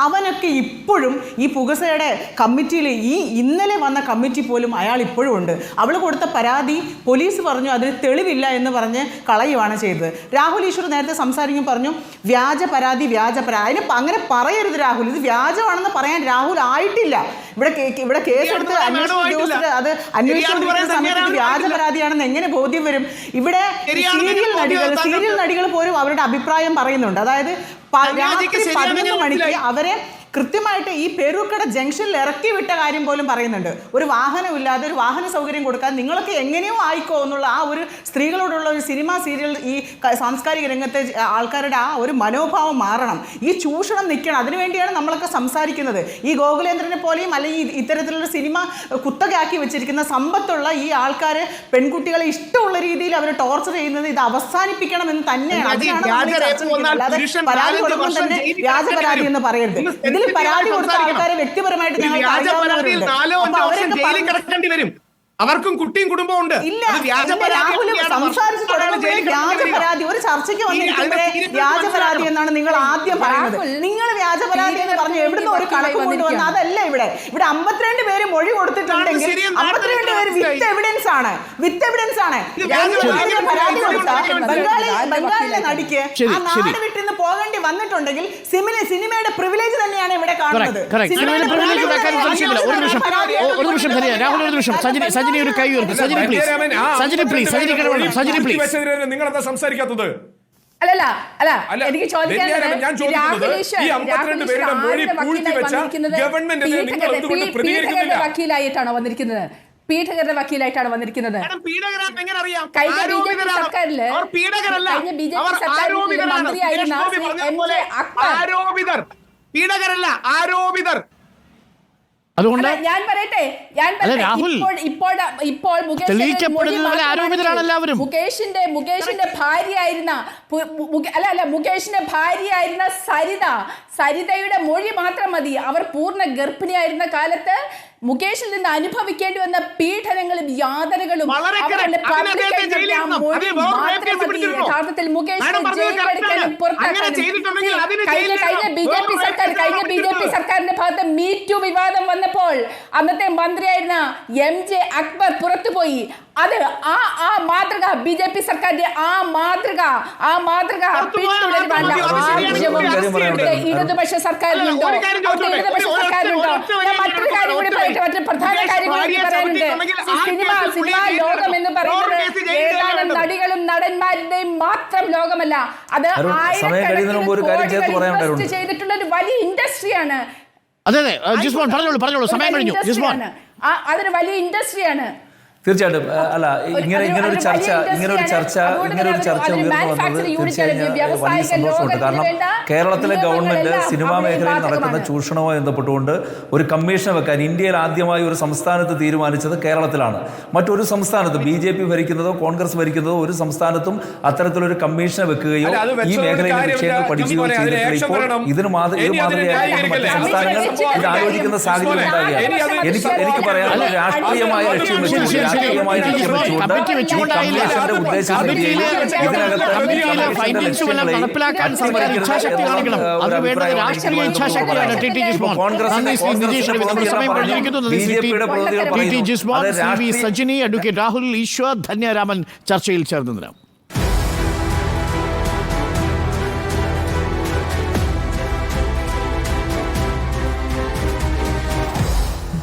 അവനൊക്കെ ഇപ്പോഴും ഈ പുകസയുടെ കമ്മിറ്റിയിൽ, ഈ ഇന്നലെ വന്ന കമ്മിറ്റി പോലും അയാൾ ഇപ്പോഴും ഉണ്ട്. അവൾ കൊടുത്ത പരാതി പോലീസ് പറഞ്ഞു അതിന് തെളിവില്ല എന്ന് പറഞ്ഞ് കളയുവാണ് ചെയ്തത്. രാഹുൽ ഈശ്വർ നേരത്തെ സംസാരിക്കുമ്പോൾ പറഞ്ഞു വ്യാജ പരാതി. അതിന് അങ്ങനെ പറയരുത് രാഹുൽ. ഇത് വ്യാജമാണെന്ന് പറയാൻ രാഹുൽ ആയിട്ടില്ല. ഇവിടെ കേസെടുത്ത് അന്വേഷണ ഉദ്യോഗസ്ഥർ അത് അന്വേഷിച്ചുകൊണ്ടിരിക്കുന്ന സമയത്ത് വ്യാജ പരാതിയാണെന്ന് എങ്ങനെ ബോധ്യം വരും? ഇവിടെ സീരിയൽ നടികൾ പോലും അവരുടെ അഭിപ്രായം പറയുന്നുണ്ട്. അതായത് രാത്രി 11 മണിക്ക് അവരെ കൃത്യമായിട്ട് ഈ പെരുക്കട ജംഗ്ഷനിൽ ഇറക്കി വിട്ട കാര്യം പോലും പറയുന്നുണ്ട്. ഒരു വാഹനമില്ലാതെ, ഒരു വാഹന സൗകര്യം കൊടുക്കാൻ നിങ്ങളൊക്കെ എങ്ങനെയോ ആയിക്കോ എന്നുള്ള ആ ഒരു സ്ത്രീകളോടുള്ള ഒരു സിനിമ സീരിയൽ ഈ സാംസ്കാരിക രംഗത്തെ ആൾക്കാരുടെ ആ ഒരു മനോഭാവം മാറണം. ഈ ചൂഷണം നിൽക്കണം. അതിനുവേണ്ടിയാണ് നമ്മളൊക്കെ സംസാരിക്കുന്നത്. ഈ ഗോകുലേന്ദ്രനെ പോലെയും അല്ലെങ്കിൽ ഇത്തരത്തിലുള്ള സിനിമ കുത്തകയാക്കി വെച്ചിരിക്കുന്ന സമ്പത്തുള്ള ഈ ആൾക്കാര് പെൺകുട്ടികളെ ഇഷ്ടമുള്ള രീതിയിൽ അവർ ടോർച്ചർ ചെയ്യുന്നത് ഇത് അവസാനിപ്പിക്കണം എന്ന് തന്നെയാണ്. അതിനാണ് അല്ലാതെ പരാതി കൊടുക്കുമ്പോൾ തന്നെ വ്യാജ പരാതി എന്ന് പറയരുത്. പരാതി കൊടുത്ത ആൾക്കാരെ വ്യക്തിപരമായിട്ട് അവർക്കും കുട്ടിയും കുടുംബവും ഉണ്ട്. സംസാരിച്ചു വ്യാജ പരാതി ഒരു ചർച്ചയ്ക്ക് വന്നിരിക്കുമ്പോഴേ വ്യാജ പരാതി എന്നാണ് നിങ്ങൾ ആദ്യം പറയുന്നത്. നിങ്ങൾ വ്യാജ പരാതി എന്ന് പറഞ്ഞു എവിടുന്ന് ഒരു കണക്ക് കൊണ്ടുവന്ന അതല്ല. ഇവിടെ 52 പേര് മൊഴി കൊടുത്തിട്ടുണ്ടെങ്കിൽ 52 പേര് വിത്ത് എവിഡൻസ് ആണ്. പരാതി കൊടുത്ത ബംഗാളിലെ നടിക്ക് ആ നാട് വിട്ടിന്ന് പോകേണ്ടി വന്നിട്ടുണ്ടെങ്കിൽ സിനിമയുടെ പ്രിവിലേജ് തന്നെയാണ് ഇവിടെ കാണുന്നത്. ഒരു കൈ ഉയർത്തി. സജിനി പ്ലീസ്. നിങ്ങളെന്താ സംസാരിക്കാത്തത്? അല്ല എനിക്ക് വക്കീലായിട്ടാണോ വന്നിരിക്കുന്നത്? പീഠകരുടെ വക്കീലായിട്ടാണ് വന്നിരിക്കുന്നത്. കഴിഞ്ഞ ബി.ജെ.പി. സർക്കാരില് മന്ത്രിയായിരുന്ന ആരോപിതർ. അതുകൊണ്ട് ഞാൻ പറയട്ടെ രാഹുൽ ഇപ്പോൾ മുകേഷിന്റെ ഭാര്യയായിരുന്ന സരിതയുടെ മൊഴി മാത്രം മതി. അവർ പൂർണ്ണ ഗർഭിണിയായിരുന്ന കാലത്ത് മുകേഷിൽ നിന്ന് അനുഭവിക്കേണ്ടി വന്ന പീഡനങ്ങളും യാതനകളും യഥാർത്ഥത്തിൽ മുകേഷിനെ ജയിലെടുക്കാനും പുറത്താക്കാനും കഴിഞ്ഞ ബി.ജെ.പി. സർക്കാരിന്റെ ഭാഗത്ത് മീറ്റു വിവാദം വന്നപ്പോൾ അന്നത്തെ മന്ത്രിയായിരുന്ന എം.ജെ. അക്ബർ പുറത്തുപോയി. അത് ആ മാതൃക ബി.ജെ.പി. സർക്കാരിന്റെ ആ മാതൃക പിന്തുടരുവാനുള്ള ആവശ്യവും ഇടതുപക്ഷ സർക്കാരിനുണ്ടോ? മറ്റൊരു കാര്യം കൂടി പറയട്ടെ. മറ്റൊരു പ്രധാന കാര്യം കൂടി പറയാനുണ്ട്. സിനിമാ ലോകം എന്ന് പറയുന്നത് ഏതാനും നടികളും നടന്മാരുടെയും മാത്രം ലോകമല്ല. അത് ആയിരക്കണക്കിന് ചെയ്തിട്ടുള്ള ഒരു വലിയ ഇൻഡസ്ട്രിയാണ്. അതെ ജിസ്മോൻ പറഞ്ഞോളൂ. സമയം കഴിഞ്ഞു ജിസ്മോൻ. അതൊരു വലിയ ഇൻഡസ്ട്രിയാണ്. തീർച്ചയായിട്ടും. അല്ല, ഇങ്ങനൊരു ചർച്ച ഉയർന്നു വന്നത് തീർച്ചയായും വലിയ സന്തോഷമുണ്ട്. കാരണം കേരളത്തിലെ ഗവൺമെന്റ് സിനിമാ മേഖലയിൽ നടക്കുന്ന ചൂഷണവുമായി ബന്ധപ്പെട്ടുകൊണ്ട് ഒരു കമ്മീഷൻ വെക്കാൻ ഇന്ത്യയിൽ ആദ്യമായി ഒരു സംസ്ഥാനത്ത് തീരുമാനിച്ചത് കേരളത്തിലാണ്. മറ്റൊരു സംസ്ഥാനത്തും ബി.ജെ.പി. ഭരിക്കുന്നതോ കോൺഗ്രസ് ഭരിക്കുന്നതോ ഒരു സംസ്ഥാനത്തും അത്തരത്തിലൊരു കമ്മീഷനെ വെക്കുകയോ ഈ മേഖലയിലെ വിഷയങ്ങൾ പഠിക്കുകയോ ചെയ്തിട്ടില്ല. ഇപ്പോൾ ഇതിന് മാതൃകയായി മറ്റ് സംസ്ഥാനങ്ങൾ ഇത് ആലോചിക്കുന്ന സാഹചര്യം ഉണ്ടാകുകയാണ്. എനിക്ക് പറയാനുള്ള രാഷ്ട്രീയമായ ലക്ഷ്യം വെച്ചുകൊണ്ട് സജിനി, അഡ്വക്കേറ്റ് രാഹുൽ ഈശ്വർ, ധന്യരാമൻ ചർച്ചയിൽ ചേർന്നതിനാണ്.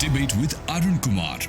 Debate with Arun Kumar.